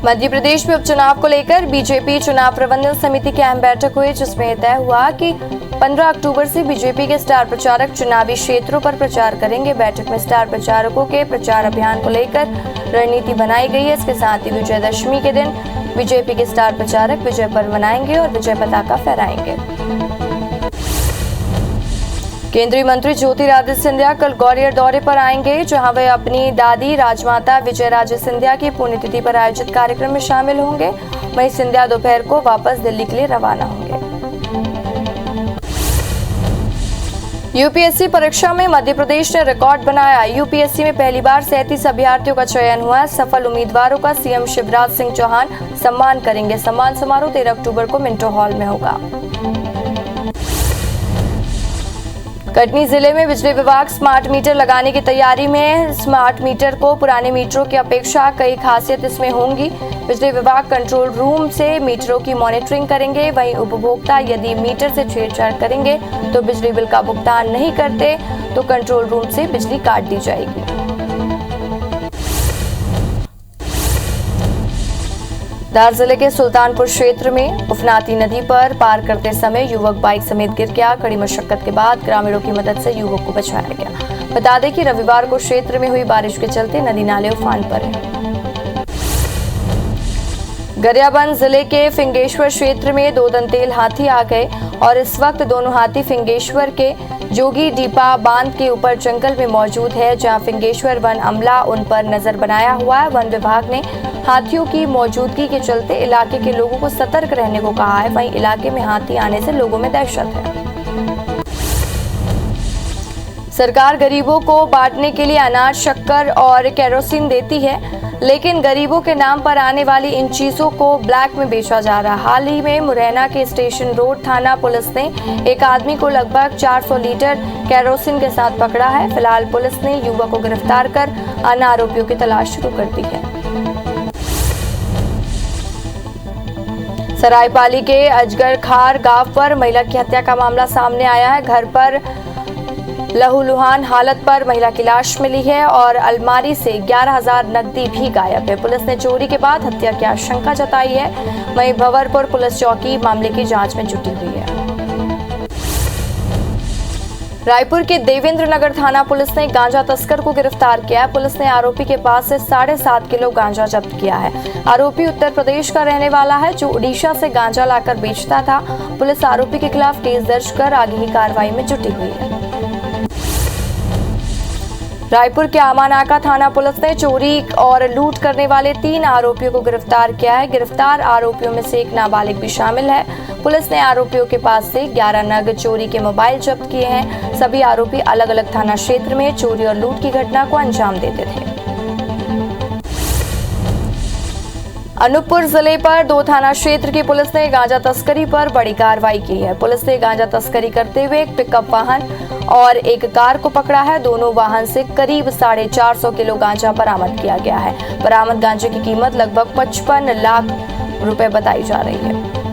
मध्य प्रदेश में उपचुनाव को लेकर बीजेपी चुनाव प्रबंधन समिति की अहम बैठक हुई, जिसमें तय हुआ कि 15 अक्टूबर से बीजेपी के स्टार प्रचारक चुनावी क्षेत्रों पर प्रचार करेंगे। बैठक में स्टार प्रचारकों के प्रचार अभियान को लेकर रणनीति बनाई गई है। इसके साथ ही विजयदशमी के दिन बीजेपी के स्टार प्रचारक विजय पर्व मनाएंगे और विजय पताका फहराएंगे। केंद्रीय मंत्री ज्योतिरादित्य सिंधिया कल ग्वालियर दौरे पर आएंगे, जहां वे अपनी दादी राजमाता विजयराजे सिंधिया की पुण्यतिथि पर आयोजित कार्यक्रम में शामिल होंगे। वहीं सिंधिया दोपहर को वापस दिल्ली के लिए रवाना होंगे। यूपीएससी परीक्षा में मध्य प्रदेश ने रिकॉर्ड बनाया। यूपीएससी में पहली बार 37 अभ्यर्थियों का चयन हुआ। सफल उम्मीदवारों का सीएम शिवराज सिंह चौहान सम्मान करेंगे। सम्मान समारोह 13 अक्टूबर को मिंटो हॉल में होगा। कटनी जिले में बिजली विभाग स्मार्ट मीटर लगाने की तैयारी में है। स्मार्ट मीटर को पुराने मीटरों की अपेक्षा कई खासियत इसमें होंगी। बिजली विभाग कंट्रोल रूम से मीटरों की मॉनिटरिंग करेंगे। वहीं उपभोक्ता यदि मीटर से छेड़छाड़ करेंगे तो बिजली बिल का भुगतान नहीं करते तो कंट्रोल रूम से बिजली काट दी जाएगी। धार जिले के सुल्तानपुर क्षेत्र में उफनाती नदी पर पार करते समय युवक बाइक समेत गिर गया। कड़ी मशक्कत के बाद ग्रामीणों की मदद से युवक को बचाया गया। बता दें कि रविवार को क्षेत्र में हुई बारिश के चलते नदी नाले उफान पर हैं। गरियाबंद जिले के फिंगेश्वर क्षेत्र में 2 दंतेल हाथी आ गए और इस वक्त दोनों हाथी फिंगेश्वर के जोगी डीपा बांध के ऊपर जंगल में मौजूद है, जहां फिंगेश्वर वन अमला उन पर नजर बनाया हुआ है। वन विभाग ने हाथियों की मौजूदगी के चलते इलाके के लोगों को सतर्क रहने को कहा है। वहीं इलाके में हाथी आने से लोगों में दहशत है। सरकार गरीबों को बांटने के लिए अनाज, शक्कर और केरोसिन देती है, लेकिन गरीबों के नाम पर आने वाली इन चीजों को ब्लैक में बेचा जा रहा है। हाल ही में मुरैना के स्टेशन रोड थाना पुलिस ने एक आदमी को लगभग 400 लीटर केरोसिन के साथ पकड़ा है। फिलहाल पुलिस ने युवक को गिरफ्तार कर अन्य आरोपियों की तलाश शुरू कर दी है। सरायपाली के अजगर खार गांव पर महिला की हत्या का मामला सामने आया है। घर पर लहूलुहान हालत पर महिला की लाश मिली है और अलमारी से 11,000 नकदी भी गायब है। पुलिस ने चोरी के बाद हत्या की आशंका जताई है। वहीं भंवरपुर पुलिस चौकी मामले की जांच में जुटी हुई है। रायपुर के देवेंद्र नगर थाना पुलिस ने गांजा तस्कर को गिरफ्तार किया है। पुलिस ने आरोपी के पास से 7.5 किलो गांजा जब्त किया है। आरोपी उत्तर प्रदेश का रहने वाला है, जो ओडिशा से गांजा लाकर बेचता था। पुलिस आरोपी के खिलाफ केस दर्ज कर आगे की कार्रवाई में जुटी हुई है। रायपुर के आमानाका थाना पुलिस ने चोरी और लूट करने वाले 3 आरोपियों को गिरफ्तार किया है। गिरफ्तार आरोपियों में से एक नाबालिग भी शामिल है। पुलिस ने आरोपियों के पास से 11 नग चोरी के मोबाइल जब्त किए हैं। सभी आरोपी अलग अलग थाना क्षेत्र में चोरी और लूट की घटना को अंजाम देते थे। अनूपपुर जिले पर 2 थाना क्षेत्र की पुलिस ने गांजा तस्करी पर बड़ी कार्रवाई की है। पुलिस ने गांजा तस्करी करते हुए एक पिकअप वाहन और एक कार को पकड़ा है। दोनों वाहन से करीब 450 किलो गांजा बरामद किया गया है। बरामद गांजे की कीमत लगभग 55 लाख रुपए बताई जा रही है।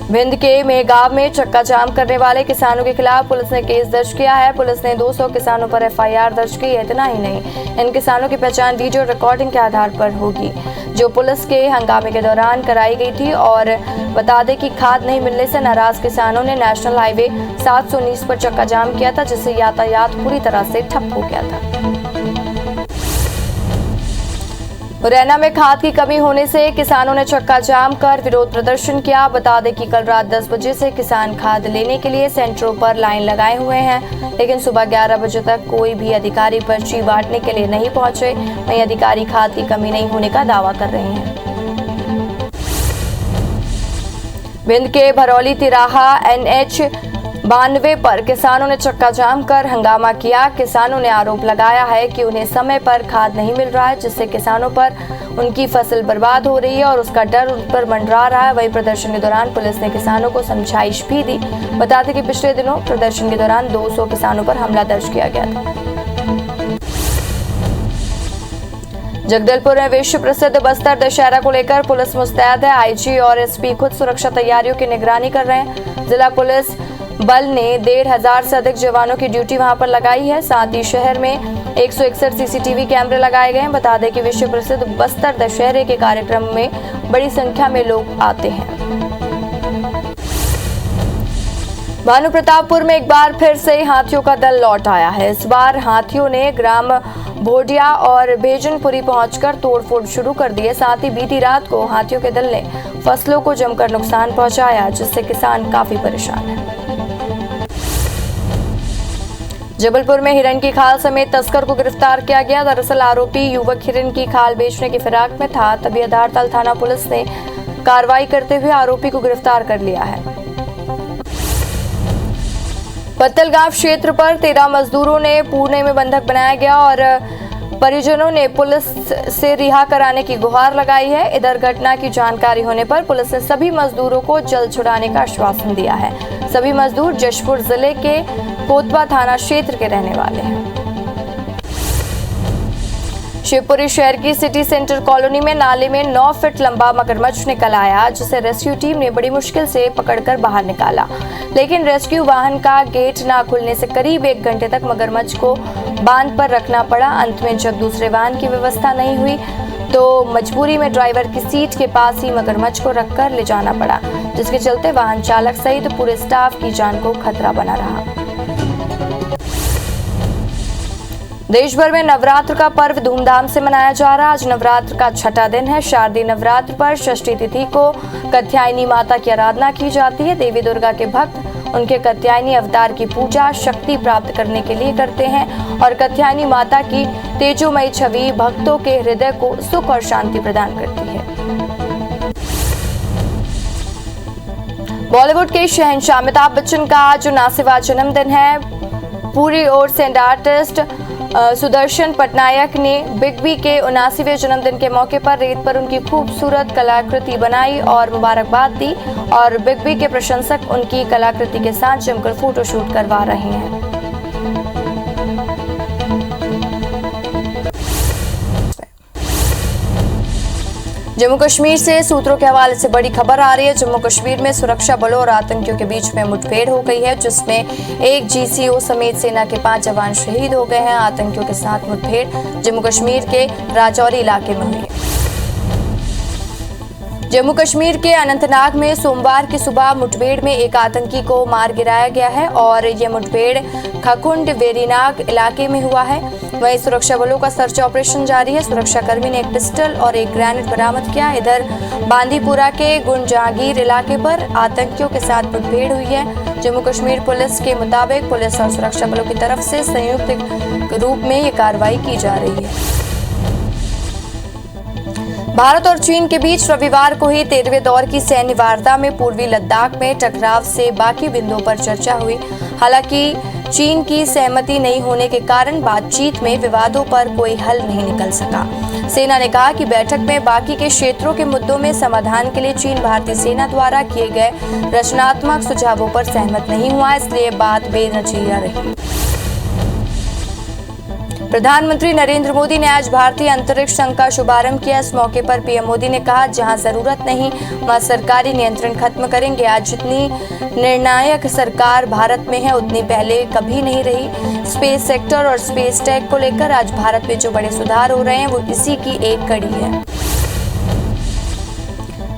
भिंड के मेहगांव में चक्का जाम करने वाले किसानों के खिलाफ पुलिस ने केस दर्ज किया है। पुलिस ने 200 किसानों पर एफआईआर दर्ज की है। इतना ही नहीं, इन किसानों की पहचान वीडियो रिकॉर्डिंग के आधार पर होगी, जो पुलिस के हंगामे के दौरान कराई गई थी। और बता दें कि खाद नहीं मिलने से नाराज किसानों ने नेशनल हाईवे 719 पर चक्का जाम किया था, जिससे यातायात पूरी तरह से ठप हो गया था। मुरैना में खाद की कमी होने से किसानों ने चक्का जाम कर विरोध प्रदर्शन किया। बता दें कि कल रात 10 बजे से किसान खाद लेने के लिए सेंटरों पर लाइन लगाए हुए हैं, लेकिन सुबह 11 बजे तक कोई भी अधिकारी पर्ची बांटने के लिए नहीं पहुंचे। वहीं अधिकारी खाद की कमी नहीं होने का दावा कर रहे हैं। भिंड के भरौली तिराहा NH 92 पर किसानों ने चक्का जाम कर हंगामा किया। किसानों ने आरोप लगाया है कि उन्हें समय पर खाद नहीं मिल रहा है, जिससे किसानों पर उनकी फसल बर्बाद हो रही है और उसका डर उन पर मंडरा रहा है। वहीं प्रदर्शन के दौरान पुलिस ने किसानों को समझाइश भी दी। बता दें कि पिछले दिनों प्रदर्शन के दौरान 200 किसानों पर हमला दर्ज किया गया था। जगदलपुर में विश्व प्रसिद्ध बस्तर दशहरा को लेकर पुलिस मुस्तैद है। IG और SP खुद सुरक्षा तैयारियों की निगरानी कर रहे हैं। जिला पुलिस बल ने 1,500 से अधिक जवानों की ड्यूटी वहां पर लगाई है। साथ ही शहर में 161 CCTV कैमरे लगाए गए हैं। बता दें कि विश्व प्रसिद्ध बस्तर दशहरे के कार्यक्रम में बड़ी संख्या में लोग आते हैं। भानुप्रतापपुर में एक बार फिर से हाथियों का दल लौट आया है। इस बार हाथियों ने ग्राम भोडिया और बेजनपुरी पहुंचकर तोड़फोड़ शुरू कर दी है। साथ ही बीती रात को हाथियों के दल ने फसलों को जमकर नुकसान पहुंचाया, जिससे किसान काफी परेशान है। जबलपुर में हिरण की खाल समेत तस्कर को गिरफ्तार किया गया। दरअसल आरोपी युवक हिरण की खाल बेचने की फिराक में था, तभी आधारताल थाना पुलिस ने कार्रवाई करते हुए आरोपी को गिरफ्तार कर लिया है। पत्तलगांव क्षेत्र पर 13 मजदूरों ने पुणे में बंधक बनाया गया और परिजनों ने पुलिस से रिहा कराने की गुहार लगाई है। इधर घटना की जानकारी होने पर पुलिस ने सभी मजदूरों को जल्द छुड़ाने का आश्वासन दिया है। सभी मजदूर जशपुर जिले के कोतवा थाना क्षेत्र के रहने वाले हैं। शिवपुरी शहर की सिटी सेंटर कॉलोनी में नाले में 9 फीट लंबा मगरमच्छ निकल आया, जिसे रेस्क्यू टीम ने बड़ी मुश्किल से पकड़कर बाहर निकाला। लेकिन रेस्क्यू वाहन का गेट ना खुलने से करीब 1 घंटे तक मगरमच्छ को बांध पर रखना पड़ा। अंत में जब दूसरे वाहन की व्यवस्था नहीं हुई तो मजबूरी में ड्राइवर की सीट के पास ही मगरमच्छ को रखकर ले जाना पड़ा, जिसके चलते वाहन चालक सहित पूरे स्टाफ की जान को खतरा बना रहा। देश भर में नवरात्र का पर्व धूमधाम से मनाया जा रहा है। आज नवरात्र का 6ठा दिन है। शारदीय नवरात्र पर षष्ठी तिथि को कात्यायनी माता की आराधना की जाती है। देवी दुर्गा के भक्त उनके कात्यायनी अवतार की पूजा शक्ति प्राप्त करने के लिए करते हैं और कात्यायनी माता की तेजोमयी छवि भक्तों के हृदय को सुख और शांति प्रदान करती है। बॉलीवुड के शहंशाह अमिताभ बच्चन का आज 79वां जन्मदिन है। पूरी ओर से आर्टिस्ट सुदर्शन पटनायक ने बिग बी के 79वें जन्मदिन के मौके पर रेत पर उनकी खूबसूरत कलाकृति बनाई और मुबारकबाद दी और बिग बी के प्रशंसक उनकी कलाकृति के साथ जमकर फोटोशूट करवा रहे हैं। जम्मू कश्मीर से सूत्रों के हवाले से बड़ी खबर आ रही है। जम्मू कश्मीर में सुरक्षा बलों और आतंकियों के बीच में मुठभेड़ हो गई है, जिसमें एक GCO समेत सेना के 5 जवान शहीद हो गए हैं। आतंकियों के साथ मुठभेड़ जम्मू कश्मीर के राजौरी इलाके में हुई है। जम्मू कश्मीर के अनंतनाग में सोमवार की सुबह मुठभेड़ में एक आतंकी को मार गिराया गया है और ये मुठभेड़ खकुंड वेरीनाग इलाके में हुआ है। वहीं सुरक्षा बलों का सर्च ऑपरेशन जारी है। सुरक्षाकर्मी ने एक पिस्टल और एक ग्रेनेड बरामद किया। इधर बांदीपुरा के गुंजागीर इलाके पर आतंकियों के साथ मुठभेड़ हुई है। जम्मू कश्मीर पुलिस के मुताबिक पुलिस और सुरक्षा बलों की तरफ से संयुक्त रूप में ये कार्रवाई की जा रही है। भारत और चीन के बीच रविवार को ही 13वें दौर की सैन्य वार्ता में पूर्वी लद्दाख में टकराव से बाकी बिंदुओं पर चर्चा हुई। हालांकि चीन की सहमति नहीं होने के कारण बातचीत में विवादों पर कोई हल नहीं निकल सका। सेना ने कहा कि बैठक में बाकी के क्षेत्रों के मुद्दों में समाधान के लिए चीन भारतीय सेना द्वारा किए गए रचनात्मक सुझावों पर सहमत नहीं हुआ, इसलिए बात बेनतीजा रही। प्रधानमंत्री नरेंद्र मोदी ने आज भारतीय अंतरिक्ष संघ का शुभारंभ किया। इस मौके पर पीएम मोदी ने कहा, जहां जरूरत नहीं वहां सरकारी नियंत्रण खत्म करेंगे। आज जितनी निर्णायक सरकार भारत में है उतनी पहले कभी नहीं रही। स्पेस सेक्टर और स्पेस टेक को लेकर आज भारत में जो बड़े सुधार हो रहे हैं वो इसी की एक कड़ी है।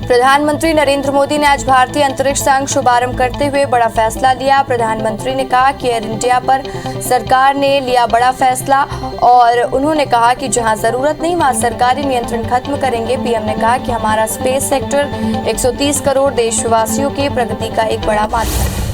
प्रधानमंत्री नरेंद्र मोदी ने आज भारतीय अंतरिक्ष संघ शुभारंभ करते हुए बड़ा फैसला लिया। प्रधानमंत्री ने कहा कि एयर इंडिया पर सरकार ने लिया बड़ा फैसला और उन्होंने कहा कि जहां जरूरत नहीं वहां सरकारी नियंत्रण खत्म करेंगे। पीएम ने कहा कि हमारा स्पेस सेक्टर 130 करोड़ देशवासियों की प्रगति का एक बड़ा माध्यम है।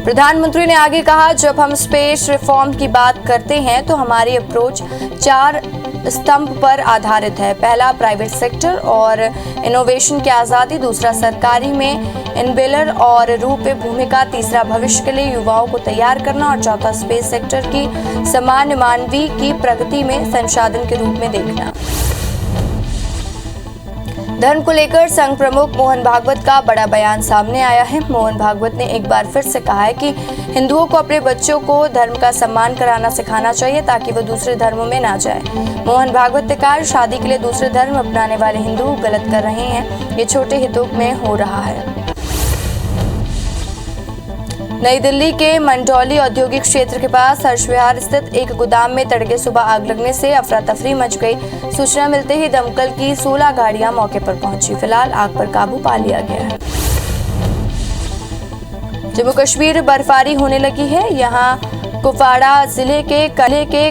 प्रधानमंत्री ने आगे कहा, जब हम स्पेस रिफॉर्म की बात करते हैं तो हमारी अप्रोच 4 स्तंभ पर आधारित है। पहला प्राइवेट सेक्टर और इनोवेशन की आज़ादी, दूसरा सरकारी में इनबेलर और रूप में भूमिका, तीसरा भविष्य के लिए युवाओं को तैयार करना और चौथा स्पेस सेक्टर की सामान्य मानवीय की प्रगति में संसाधन के रूप में देखना। धर्म को लेकर संघ प्रमुख मोहन भागवत का बड़ा बयान सामने आया है। मोहन भागवत ने एक बार फिर से कहा है कि हिंदुओं को अपने बच्चों को धर्म का सम्मान कराना सिखाना चाहिए ताकि वो दूसरे धर्मों में ना जाए। मोहन भागवत ने कहा, शादी के लिए दूसरे धर्म अपनाने वाले हिंदू गलत कर रहे हैं, ये छोटे हितों में हो रहा है। नई दिल्ली के मंडौली औद्योगिक क्षेत्र के पास हर्षविहार स्थित एक गोदाम में तड़के सुबह आग लगने से अफरा तफरी मच गई। सूचना मिलते ही दमकल की 16 गाड़ियां मौके पर पहुंची। फिलहाल आग पर काबू पा लिया गया है। जम्मू कश्मीर बर्फबारी होने लगी है। यहां कुपवाड़ा जिले के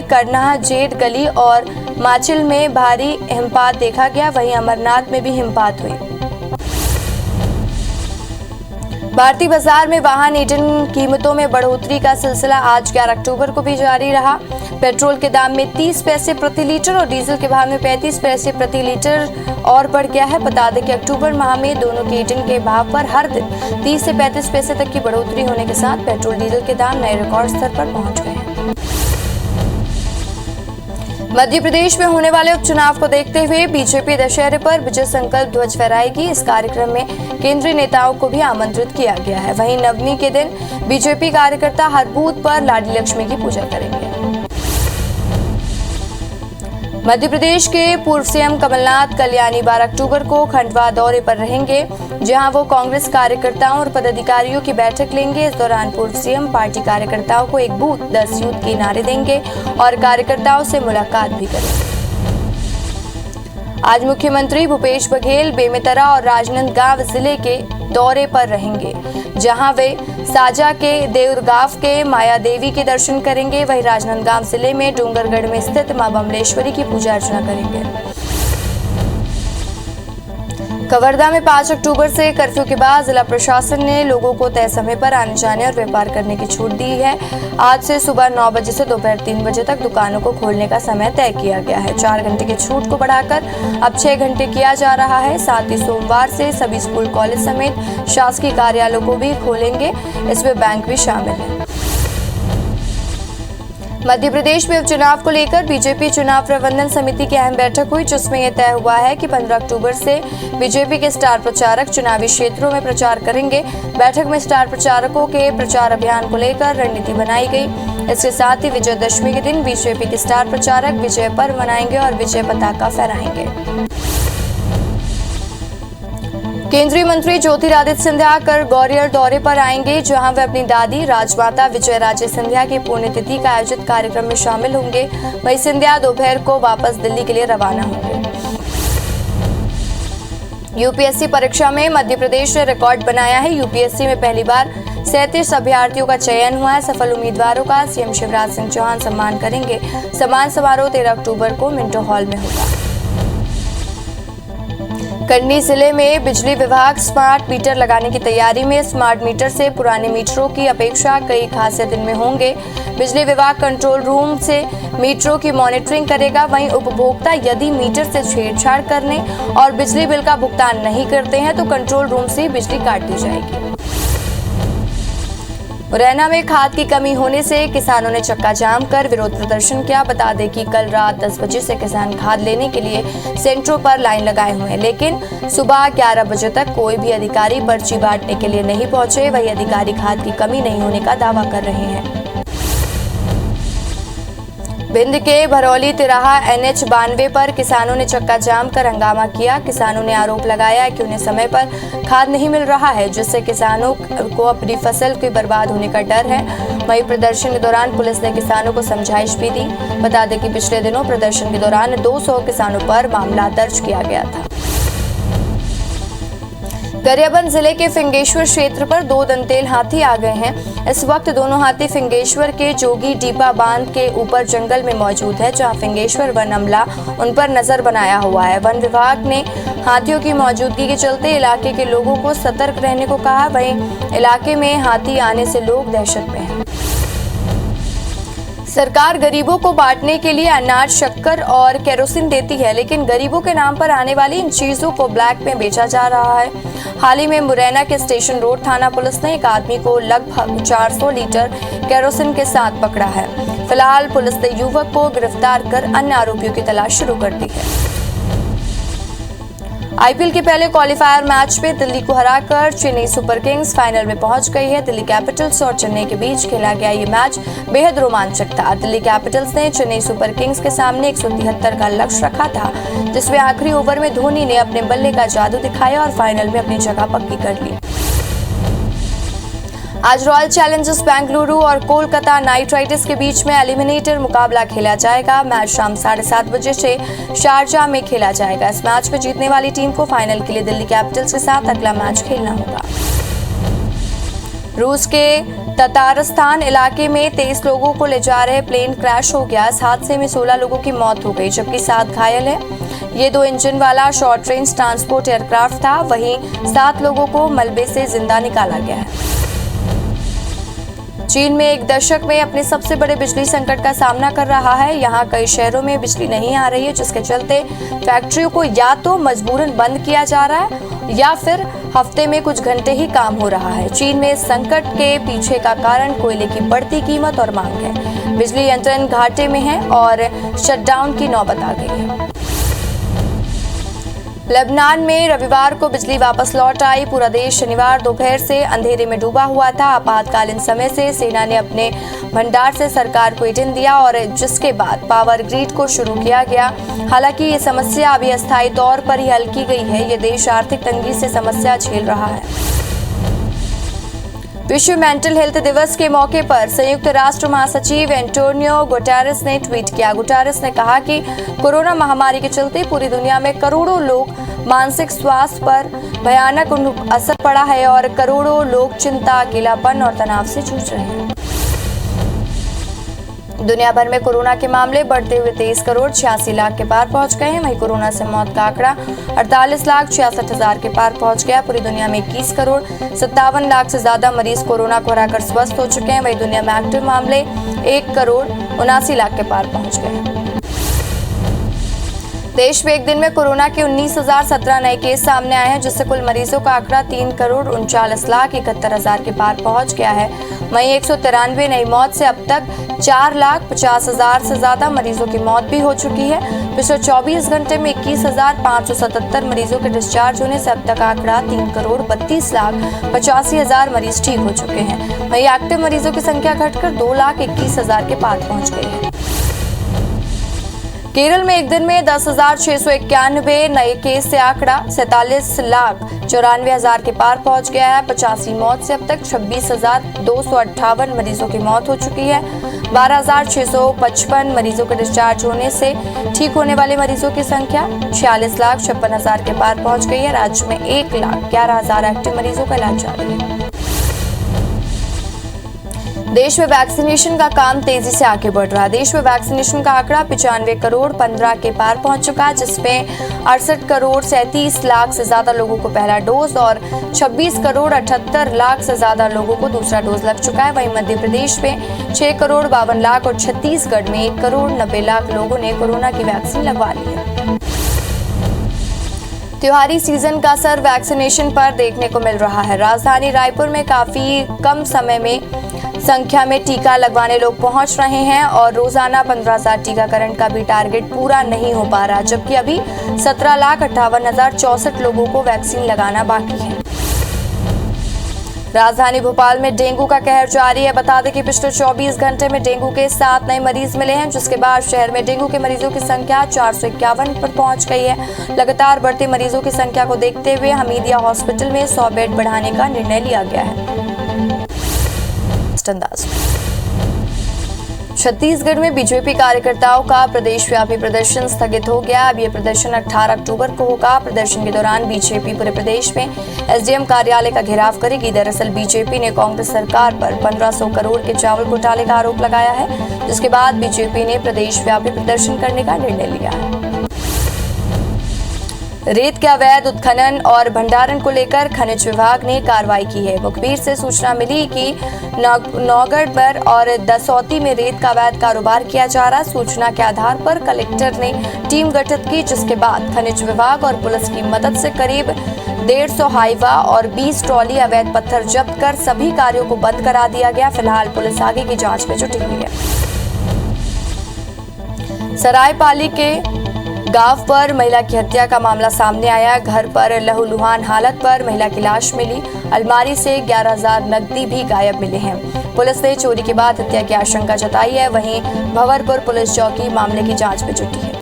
करनाह जेठ गली और माचिल में भारी हिमपात देखा गया। वहीं अमरनाथ में भी हिमपात हुई। भारतीय बाजार में वाहन ईंधन कीमतों में बढ़ोतरी का सिलसिला आज 11 अक्टूबर को भी जारी रहा। पेट्रोल के दाम में 30 पैसे प्रति लीटर और डीजल के भाव में 35 पैसे प्रति लीटर और बढ़ गया है। बता दें कि अक्टूबर माह में दोनों के ईंधन के भाव पर हर दिन 30 से 35 पैसे तक की बढ़ोतरी होने के साथ पेट्रोल डीजल के दाम नए रिकॉर्ड स्तर पर पहुंच गए हैं। मध्य प्रदेश में होने वाले उपचुनाव को देखते हुए बीजेपी दशहरे पर विजय संकल्प ध्वज फहराएगी। इस कार्यक्रम में केंद्रीय नेताओं को भी आमंत्रित किया गया है। वहीं नवमी के दिन बीजेपी कार्यकर्ता हर बूथ पर लाडली लक्ष्मी की पूजा करेंगे। मध्य प्रदेश के पूर्व सीएम कमलनाथ कल यानी 12 अक्टूबर को खंडवा दौरे पर रहेंगे, जहां वो कांग्रेस कार्यकर्ताओं और पदाधिकारियों की बैठक लेंगे। इस दौरान पूर्व सीएम पार्टी कार्यकर्ताओं को एक बूथ 10 यूथ के नारे देंगे और कार्यकर्ताओं से मुलाकात भी करेंगे। आज मुख्यमंत्री भूपेश बघेल बेमेतरा और राजनांदगांव जिले के दौरे पर रहेंगे, जहां वे साजा के देउरगांव के माया देवी के दर्शन करेंगे। वहीं राजनांदगांव जिले में डूंगरगढ़ में स्थित मां बमलेश्वरी की पूजा अर्चना करेंगे। कवर्धा में 5 अक्टूबर से कर्फ्यू के बाद जिला प्रशासन ने लोगों को तय समय पर आने जाने और व्यापार करने की छूट दी है। आज से सुबह 9 बजे से दोपहर 3 बजे तक दुकानों को खोलने का समय तय किया गया है। 4 घंटे की छूट को बढ़ाकर अब 6 घंटे किया जा रहा है। साथ ही सोमवार से सभी स्कूल कॉलेज समेत शासकीय कार्यालयों को भी खोलेंगे, इसमें बैंक भी शामिल है। मध्य प्रदेश में उपचुनाव को लेकर बीजेपी चुनाव प्रबंधन समिति की अहम बैठक हुई, जिसमें यह तय हुआ है कि 15 अक्टूबर से बीजेपी के स्टार प्रचारक चुनावी क्षेत्रों में प्रचार करेंगे। बैठक में स्टार प्रचारकों के प्रचार अभियान को लेकर रणनीति बनाई गई। इसके साथ ही विजयदशमी के दिन बीजेपी के स्टार प्रचारक विजय पर्व मनाएंगे और विजय पताका फहराएंगे। केंद्रीय मंत्री ज्योतिरादित्य सिंधिया कल ग्वालियर दौरे पर आएंगे, जहां वे अपनी दादी राजमाता विजय राजे सिंधिया की पुण्यतिथि का आयोजित कार्यक्रम में शामिल होंगे। वहीं सिंधिया दोपहर को वापस दिल्ली के लिए रवाना होंगे। यूपीएससी परीक्षा में मध्य प्रदेश ने रिकॉर्ड बनाया है। यूपीएससी में पहली बार 37 अभ्यर्थियों का चयन हुआ है। सफल उम्मीदवारों का सीएम शिवराज सिंह चौहान सम्मान करेंगे। सम्मान समारोह 13 अक्टूबर को मिंटो हॉल में होगा। कटनी जिले में बिजली विभाग स्मार्ट मीटर लगाने की तैयारी में। स्मार्ट मीटर से पुराने मीटरों की अपेक्षा कई खासियत इनमें होंगे। बिजली विभाग कंट्रोल रूम से मीटरों की मॉनिटरिंग करेगा। वहीं उपभोक्ता यदि मीटर से छेड़छाड़ करने और बिजली बिल का भुगतान नहीं करते हैं तो कंट्रोल रूम से बिजली काट दी जाएगी। मुरैना में खाद की कमी होने से किसानों ने चक्का जाम कर विरोध प्रदर्शन किया। बता दें कि कल रात 10 बजे से किसान खाद लेने के लिए सेंटरों पर लाइन लगाए हुए हैं, लेकिन सुबह 11 बजे तक कोई भी अधिकारी पर्ची बांटने के लिए नहीं पहुंचे। वही अधिकारी खाद की कमी नहीं होने का दावा कर रहे हैं। भिंड के भरौली तिराहा NH 92 पर किसानों ने चक्का जाम कर हंगामा किया। किसानों ने आरोप लगाया कि उन्हें समय पर खाद नहीं मिल रहा है, जिससे किसानों को अपनी फसल के बर्बाद होने का डर है। वहीं प्रदर्शन के दौरान पुलिस ने किसानों को समझाइश भी दी। बता दें कि पिछले दिनों प्रदर्शन के दौरान 200 किसानों पर मामला दर्ज किया गया था। गरियाबंद जिले के फिंगेश्वर क्षेत्र पर 2 दंतेल हाथी आ गए हैं। इस वक्त दोनों हाथी फिंगेश्वर के जोगी डीपा बांध के ऊपर जंगल में मौजूद है, जहां फिंगेश्वर वन अमला उन पर नजर बनाया हुआ है। वन विभाग ने हाथियों की मौजूदगी के चलते इलाके के लोगों को सतर्क रहने को कहा। वहीं इलाके में हाथी आने से लोग दहशत में हैं। सरकार गरीबों को बांटने के लिए अनाज, शक्कर और केरोसिन देती है, लेकिन गरीबों के नाम पर आने वाली इन चीजों को ब्लैक में बेचा जा रहा है। हाल ही में मुरैना के स्टेशन रोड थाना पुलिस ने एक आदमी को लगभग 400 लीटर केरोसिन के साथ पकड़ा है। फिलहाल पुलिस ने युवक को गिरफ्तार कर अन्य आरोपियों की तलाश शुरू कर दी है। IPL के पहले क्वालिफायर मैच में दिल्ली को हराकर चेन्नई सुपर किंग्स फाइनल में पहुंच गई है। दिल्ली कैपिटल्स और चेन्नई के बीच खेला गया ये मैच बेहद रोमांचक था। दिल्ली कैपिटल्स ने चेन्नई सुपर किंग्स के सामने 173 का लक्ष्य रखा था, जिसमें आखिरी ओवर में धोनी ने अपने बल्ले का जादू दिखाया और फाइनल में अपनी जगह पक्की कर ली। आज रॉयल चैलेंजर्स बेंगलुरु और कोलकाता नाइट राइडर्स के बीच में एलिमिनेटर मुकाबला खेला जाएगा। मैच शाम 7:30 बजे से शारजाह में खेला जाएगा। इस मैच में जीतने वाली टीम को फाइनल के लिए दिल्ली कैपिटल्स के साथ अगला मैच खेलना होगा। रूस के ततारस्तान इलाके में 23 लोगों को ले जा रहे प्लेन क्रैश हो गया। इस हादसे में 16 लोगों की मौत हो गई, जबकि 7 घायल हैं। ये 2 इंजन वाला शॉर्ट रेंज ट्रांसपोर्ट एयरक्राफ्ट था। वहीं 7 लोगों को मलबे से जिंदा निकाला गया है। चीन में एक दशक में अपने सबसे बड़े बिजली संकट का सामना कर रहा है। यहाँ कई शहरों में बिजली नहीं आ रही है, जिसके चलते फैक्ट्रियों को या तो मजबूरन बंद किया जा रहा है या फिर हफ्ते में कुछ घंटे ही काम हो रहा है। चीन में संकट के पीछे का कारण कोयले की बढ़ती कीमत और मांग है। बिजली यंत्रण घाटे में है और शटडाउन की नौबत आ गई है। लेबनान में रविवार को बिजली वापस लौट आई। पूरा देश शनिवार दोपहर से अंधेरे में डूबा हुआ था। आपातकालीन समय से सेना ने अपने भंडार से सरकार को इंधन दिया और जिसके बाद पावर ग्रिड को शुरू किया गया। हालांकि ये समस्या अभी अस्थायी तौर पर ही हल की गई है। ये देश आर्थिक तंगी से समस्या झेल रहा है। विश्व मेंटल हेल्थ दिवस के मौके पर संयुक्त राष्ट्र महासचिव एंटोनियो गुटेरेस ने ट्वीट किया। गुटेरेस ने कहा कि कोरोना महामारी के चलते पूरी दुनिया में करोड़ों लोग मानसिक स्वास्थ्य पर भयानक असर पड़ा है और करोड़ों लोग चिंता, अकेलापन और तनाव से जूझ रहे हैं। दुनिया भर में कोरोना के मामले बढ़ते हुए 23 करोड़ 86 लाख के पार पहुंच गए हैं। वहीं कोरोना से मौत का आंकड़ा 48 लाख 66 हजार के पार पहुंच गया। पूरी दुनिया में 21 करोड़ 57 लाख से ज्यादा मरीज कोरोना को हराकर स्वस्थ हो चुके हैं। वहीं दुनिया में एक्टिव मामले 1 करोड़ 79 लाख के पार पहुंच गए हैं। देश में एक दिन में कोरोना के 19,017 नए केस सामने आए हैं, जिससे कुल मरीजों का आंकड़ा 3 करोड़ 39 लाख 71 हजार के पार पहुंच गया है। वहीं 193 नई मौत से अब तक 4 लाख 50 हजार से ज्यादा मरीजों की मौत भी हो चुकी है। पिछले 24 घंटे में 21,577 मरीजों के डिस्चार्ज होने से अब तक आंकड़ा 3 करोड़ 32 लाख 85 हजार मरीज ठीक हो चुके हैं। वहीं एक्टिव मरीजों की संख्या घटकर 2 लाख 21 हजार के पार पहुंच गई है। केरल में एक दिन में 10,691 नए केस से आंकड़ा 47 लाख 94 हजार के पार पहुंच गया है। 85 मौत से अब तक 26,258 मरीजों की मौत हो चुकी है। 12,655 मरीजों के डिस्चार्ज होने से ठीक होने वाले मरीजों की संख्या 46 लाख 56 हजार के पार पहुंच गई है। राज्य में 1 लाख 11 हजार एक्टिव मरीजों का इलाज जारी है। देश में वैक्सीनेशन का काम तेजी से आगे बढ़ रहा है। देश में वैक्सीनेशन का आंकड़ा 95 करोड़ 15 के पार पहुंच चुका है, जिसमें 68 करोड़ 37 लाख से ज्यादा लोगों को पहला डोज और 26 करोड़ 78 लाख से ज्यादा लोगों को दूसरा डोज लग चुका है। वहीं मध्य प्रदेश में 6 करोड़ 52 लाख और छत्तीसगढ़ में 1 करोड़ 90 लाख लोगों ने कोरोना की वैक्सीन लगवा ली है। त्योहारी सीजन का असर वैक्सीनेशन पर देखने को मिल रहा है। राजधानी रायपुर में काफी कम समय में संख्या में टीका लगवाने लोग पहुंच रहे हैं और रोजाना 15,000 टीकाकरण का भी टारगेट पूरा नहीं हो पा रहा, जबकि अभी 17,58,064 लोगों को वैक्सीन लगाना बाकी है। राजधानी भोपाल में डेंगू का कहर जारी है। बता दें कि पिछले 24 घंटे में डेंगू के 7 नए मरीज मिले हैं, जिसके बाद शहर में डेंगू के मरीजों की संख्या 451 पर पहुंच गई है। लगातार बढ़ती मरीजों की संख्या को देखते हुए हमीदिया हॉस्पिटल में 100 बेड बढ़ाने का निर्णय लिया गया है। छत्तीसगढ़ में बीजेपी कार्यकर्ताओं का प्रदेशव्यापी प्रदर्शन स्थगित हो गया। अब ये प्रदर्शन 18 अक्टूबर को होगा। प्रदर्शन के दौरान बीजेपी पूरे प्रदेश में एसडीएम कार्यालय का घेराव करेगी। दरअसल बीजेपी ने कांग्रेस सरकार पर 1500 करोड़ के चावल घोटाले का आरोप लगाया है, जिसके बाद बीजेपी ने प्रदेशव्यापी प्रदर्शन करने का निर्णय लिया है। रेत के अवैध उत्खनन और भंडारण को लेकर खनिज विभाग ने कार्रवाई की है। मुखबिर से सूचना मिली कि नौगढ़ और दसौती में रेत का अवैध कारोबार किया जा रहा। सूचना के आधार पर कलेक्टर ने टीम गठित की, जिसके बाद खनिज विभाग और पुलिस की मदद से करीब 150 हाइवा और 20 ट्रॉली अवैध पत्थर जब्त कर सभी कार्यों को बंद करा दिया गया। फिलहाल पुलिस आगे की जांच में जुटी हुई है। सरायपाली के गांव पर महिला की हत्या का मामला सामने आया। घर पर लहूलुहान हालत पर महिला की लाश मिली। अलमारी से 11,000 नकदी भी गायब मिले हैं। पुलिस ने चोरी के बाद हत्या की आशंका जताई है। वहीं भंवरपुर पुलिस चौकी मामले की जांच में जुटी है।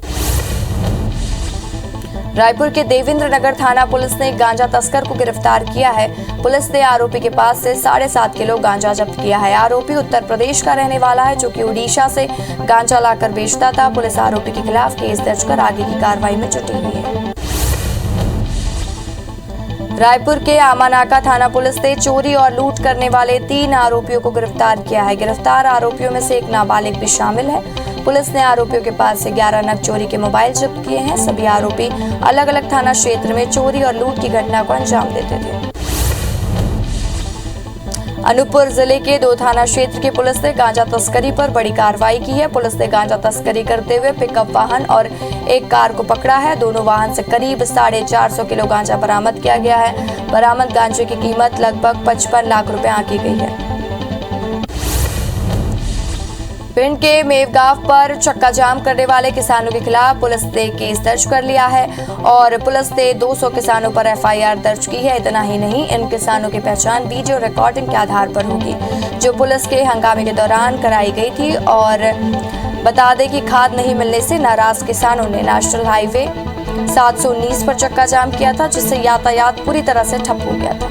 रायपुर के देवेंद्र नगर थाना पुलिस ने गांजा तस्कर को गिरफ्तार किया है। पुलिस ने आरोपी के पास से 7.5 किलो गांजा जब्त किया है। आरोपी उत्तर प्रदेश का रहने वाला है, जो कि उड़ीसा से गांजा लाकर बेचता था। पुलिस आरोपी के खिलाफ केस दर्ज कर आगे की कार्रवाई में जुटी हुई है। रायपुर के आमानाका थाना पुलिस ने चोरी और लूट करने वाले 3 आरोपियों को गिरफ्तार किया है। गिरफ्तार आरोपियों में से एक नाबालिग भी शामिल है। पुलिस ने आरोपियों के पास से 11 नग चोरी के मोबाइल जब्त किए हैं। सभी आरोपी अलग अलग थाना क्षेत्र में चोरी और लूट की घटना को अंजाम देते थे। अनूपपुर जिले के 2 थाना क्षेत्र की पुलिस ने गांजा तस्करी पर बड़ी कार्रवाई की है। पुलिस ने गांजा तस्करी करते हुए पिकअप वाहन और एक कार को पकड़ा है। दोनों वाहन से करीब 450 किलो गांजा बरामद किया गया है। बरामद गांजे की कीमत लगभग 55 लाख रुपए आंकी गई है। भिंड के मेवगांव पर चक्का जाम करने वाले किसानों के खिलाफ पुलिस ने केस दर्ज कर लिया है और पुलिस ने 200 किसानों पर एफआईआर दर्ज की है। इतना ही नहीं, इन किसानों की पहचान वीडियो रिकॉर्डिंग के आधार पर होगी, जो पुलिस के हंगामे के दौरान कराई गई थी। और बता दें कि खाद नहीं मिलने से नाराज किसानों ने नेशनल हाईवे 719 पर चक्का जाम किया था, जिससे यातायात पूरी तरह से ठप हो गया था।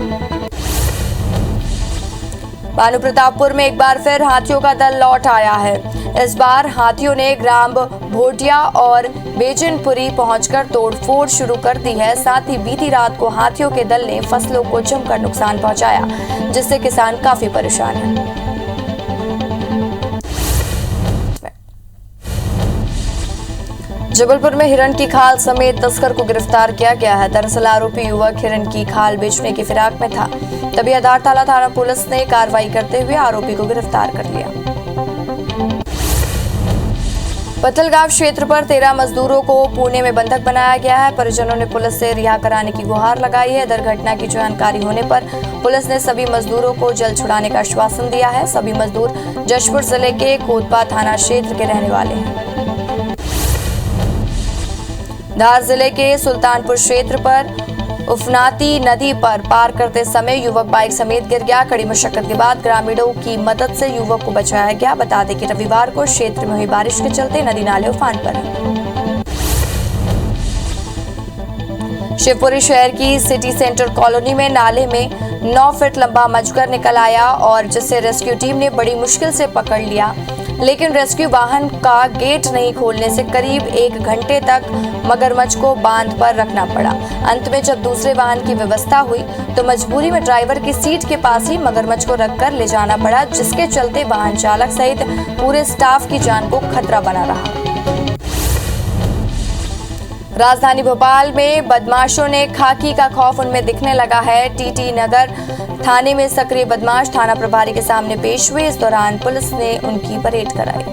भानु प्रतापपुर में एक बार फिर हाथियों का दल लौट आया है। इस बार हाथियों ने ग्राम भोटिया और बेजनपुरी पहुंचकर तोड़फोड़ शुरू कर दी है। साथ ही बीती रात को हाथियों के दल ने फसलों को जमकर नुकसान पहुंचाया, जिससे किसान काफी परेशान हैं। जबलपुर में हिरण की खाल समेत तस्कर को गिरफ्तार किया गया है। दरअसल आरोपी युवक हिरण की खाल बेचने की फिराक में था। तभी आधारताला थाना पुलिस ने कार्रवाई करते हुए आरोपी को गिरफ्तार कर लिया। पत्थलगांव क्षेत्र पर 13 मजदूरों को पुणे में बंधक बनाया गया है। परिजनों ने पुलिस से रिहा कराने की गुहार लगाई है। दुर्घटना की जानकारी होने पर पुलिस ने सभी मजदूरों को जल्द छुड़ाने का आश्वासन दिया है। सभी मजदूर जशपुर जिले के कोतपा थाना क्षेत्र के रहने वाले हैं। धार जिले के सुल्तानपुर क्षेत्र पर उफनाती नदी पर पार करते समय युवक बाइक समेत गिर गया। कड़ी मशक्कत के बाद ग्रामीणों की मदद से युवक को बचाया गया। बता दें कि रविवार को क्षेत्र में हुई बारिश के चलते नदी नाले उफान पर हैं। शिवपुरी शहर की सिटी सेंटर कॉलोनी में नाले में 9 फीट लंबा मजगर निकल आया और जिसे रेस्क्यू टीम ने बड़ी मुश्किल से पकड़ लिया। लेकिन रेस्क्यू वाहन का गेट नहीं खोलने से करीब 1 घंटे तक मगरमच्छ को बांध पर रखना पड़ा। अंत में जब दूसरे वाहन की व्यवस्था हुई तो मजबूरी में ड्राइवर की सीट के पास ही मगरमच्छ को रखकर ले जाना पड़ा, जिसके चलते वाहन चालक सहित पूरे स्टाफ की जान को खतरा बना रहा। राजधानी भोपाल में बदमाशों ने खाकी का खौफ उनमें दिखने लगा है। टीटी नगर थाने में सक्रिय बदमाश थाना प्रभारी के सामने पेश हुए। इस दौरान पुलिस ने उनकी परेड कराई।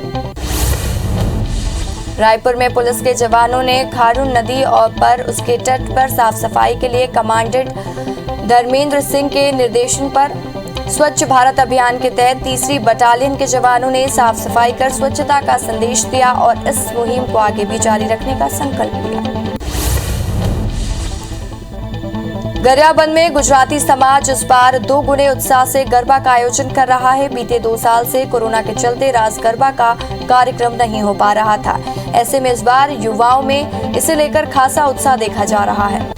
रायपुर में पुलिस के जवानों ने खारून नदी और पर उसके तट पर साफ सफाई के लिए कमांडेंट धर्मेंद्र सिंह के निर्देशन पर स्वच्छ भारत अभियान के तहत 3री बटालियन के जवानों ने साफ सफाई कर स्वच्छता का संदेश दिया और इस मुहिम को आगे भी जारी रखने का संकल्प लिया। गरियाबंद में गुजराती समाज इस बार 2 गुने उत्साह से गरबा का आयोजन कर रहा है। बीते 2 साल से कोरोना के चलते रास गरबा का कार्यक्रम नहीं हो पा रहा था। ऐसे में इस बार युवाओं में इसे लेकर खासा उत्साह देखा जा रहा है।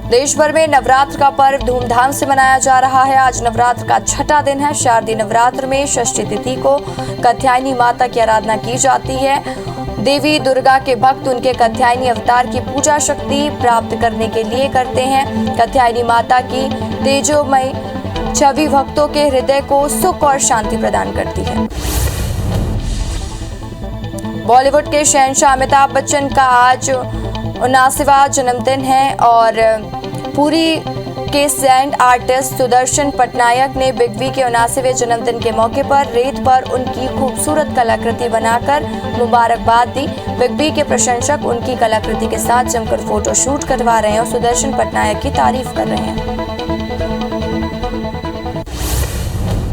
देश भर में नवरात्र का पर्व धूमधाम से मनाया जा रहा है। आज नवरात्र का 6ठा दिन है। शारदीय नवरात्र में षष्ठी तिथि को कात्यायनी माता की आराधना की जाती है। देवी दुर्गा के भक्त उनके कात्यायनी अवतार की पूजा शक्ति प्राप्त करने के लिए करते हैं। कात्यायनी माता की तेजोमय छवि भक्तों के हृदय को सुख और शांति प्रदान करती है। बॉलीवुड के शहंशाह अमिताभ बच्चन का आज 79वां जन्मदिन है और पुरी के सैंड आर्टिस्ट सुदर्शन पटनायक ने बिग बी के 79वें जन्मदिन के मौके पर रेत पर उनकी खूबसूरत कलाकृति बनाकर मुबारकबाद दी। बिग बी के प्रशंसक उनकी कलाकृति के साथ जमकर फोटो शूट करवा रहे हैं और सुदर्शन पटनायक की तारीफ कर रहे हैं।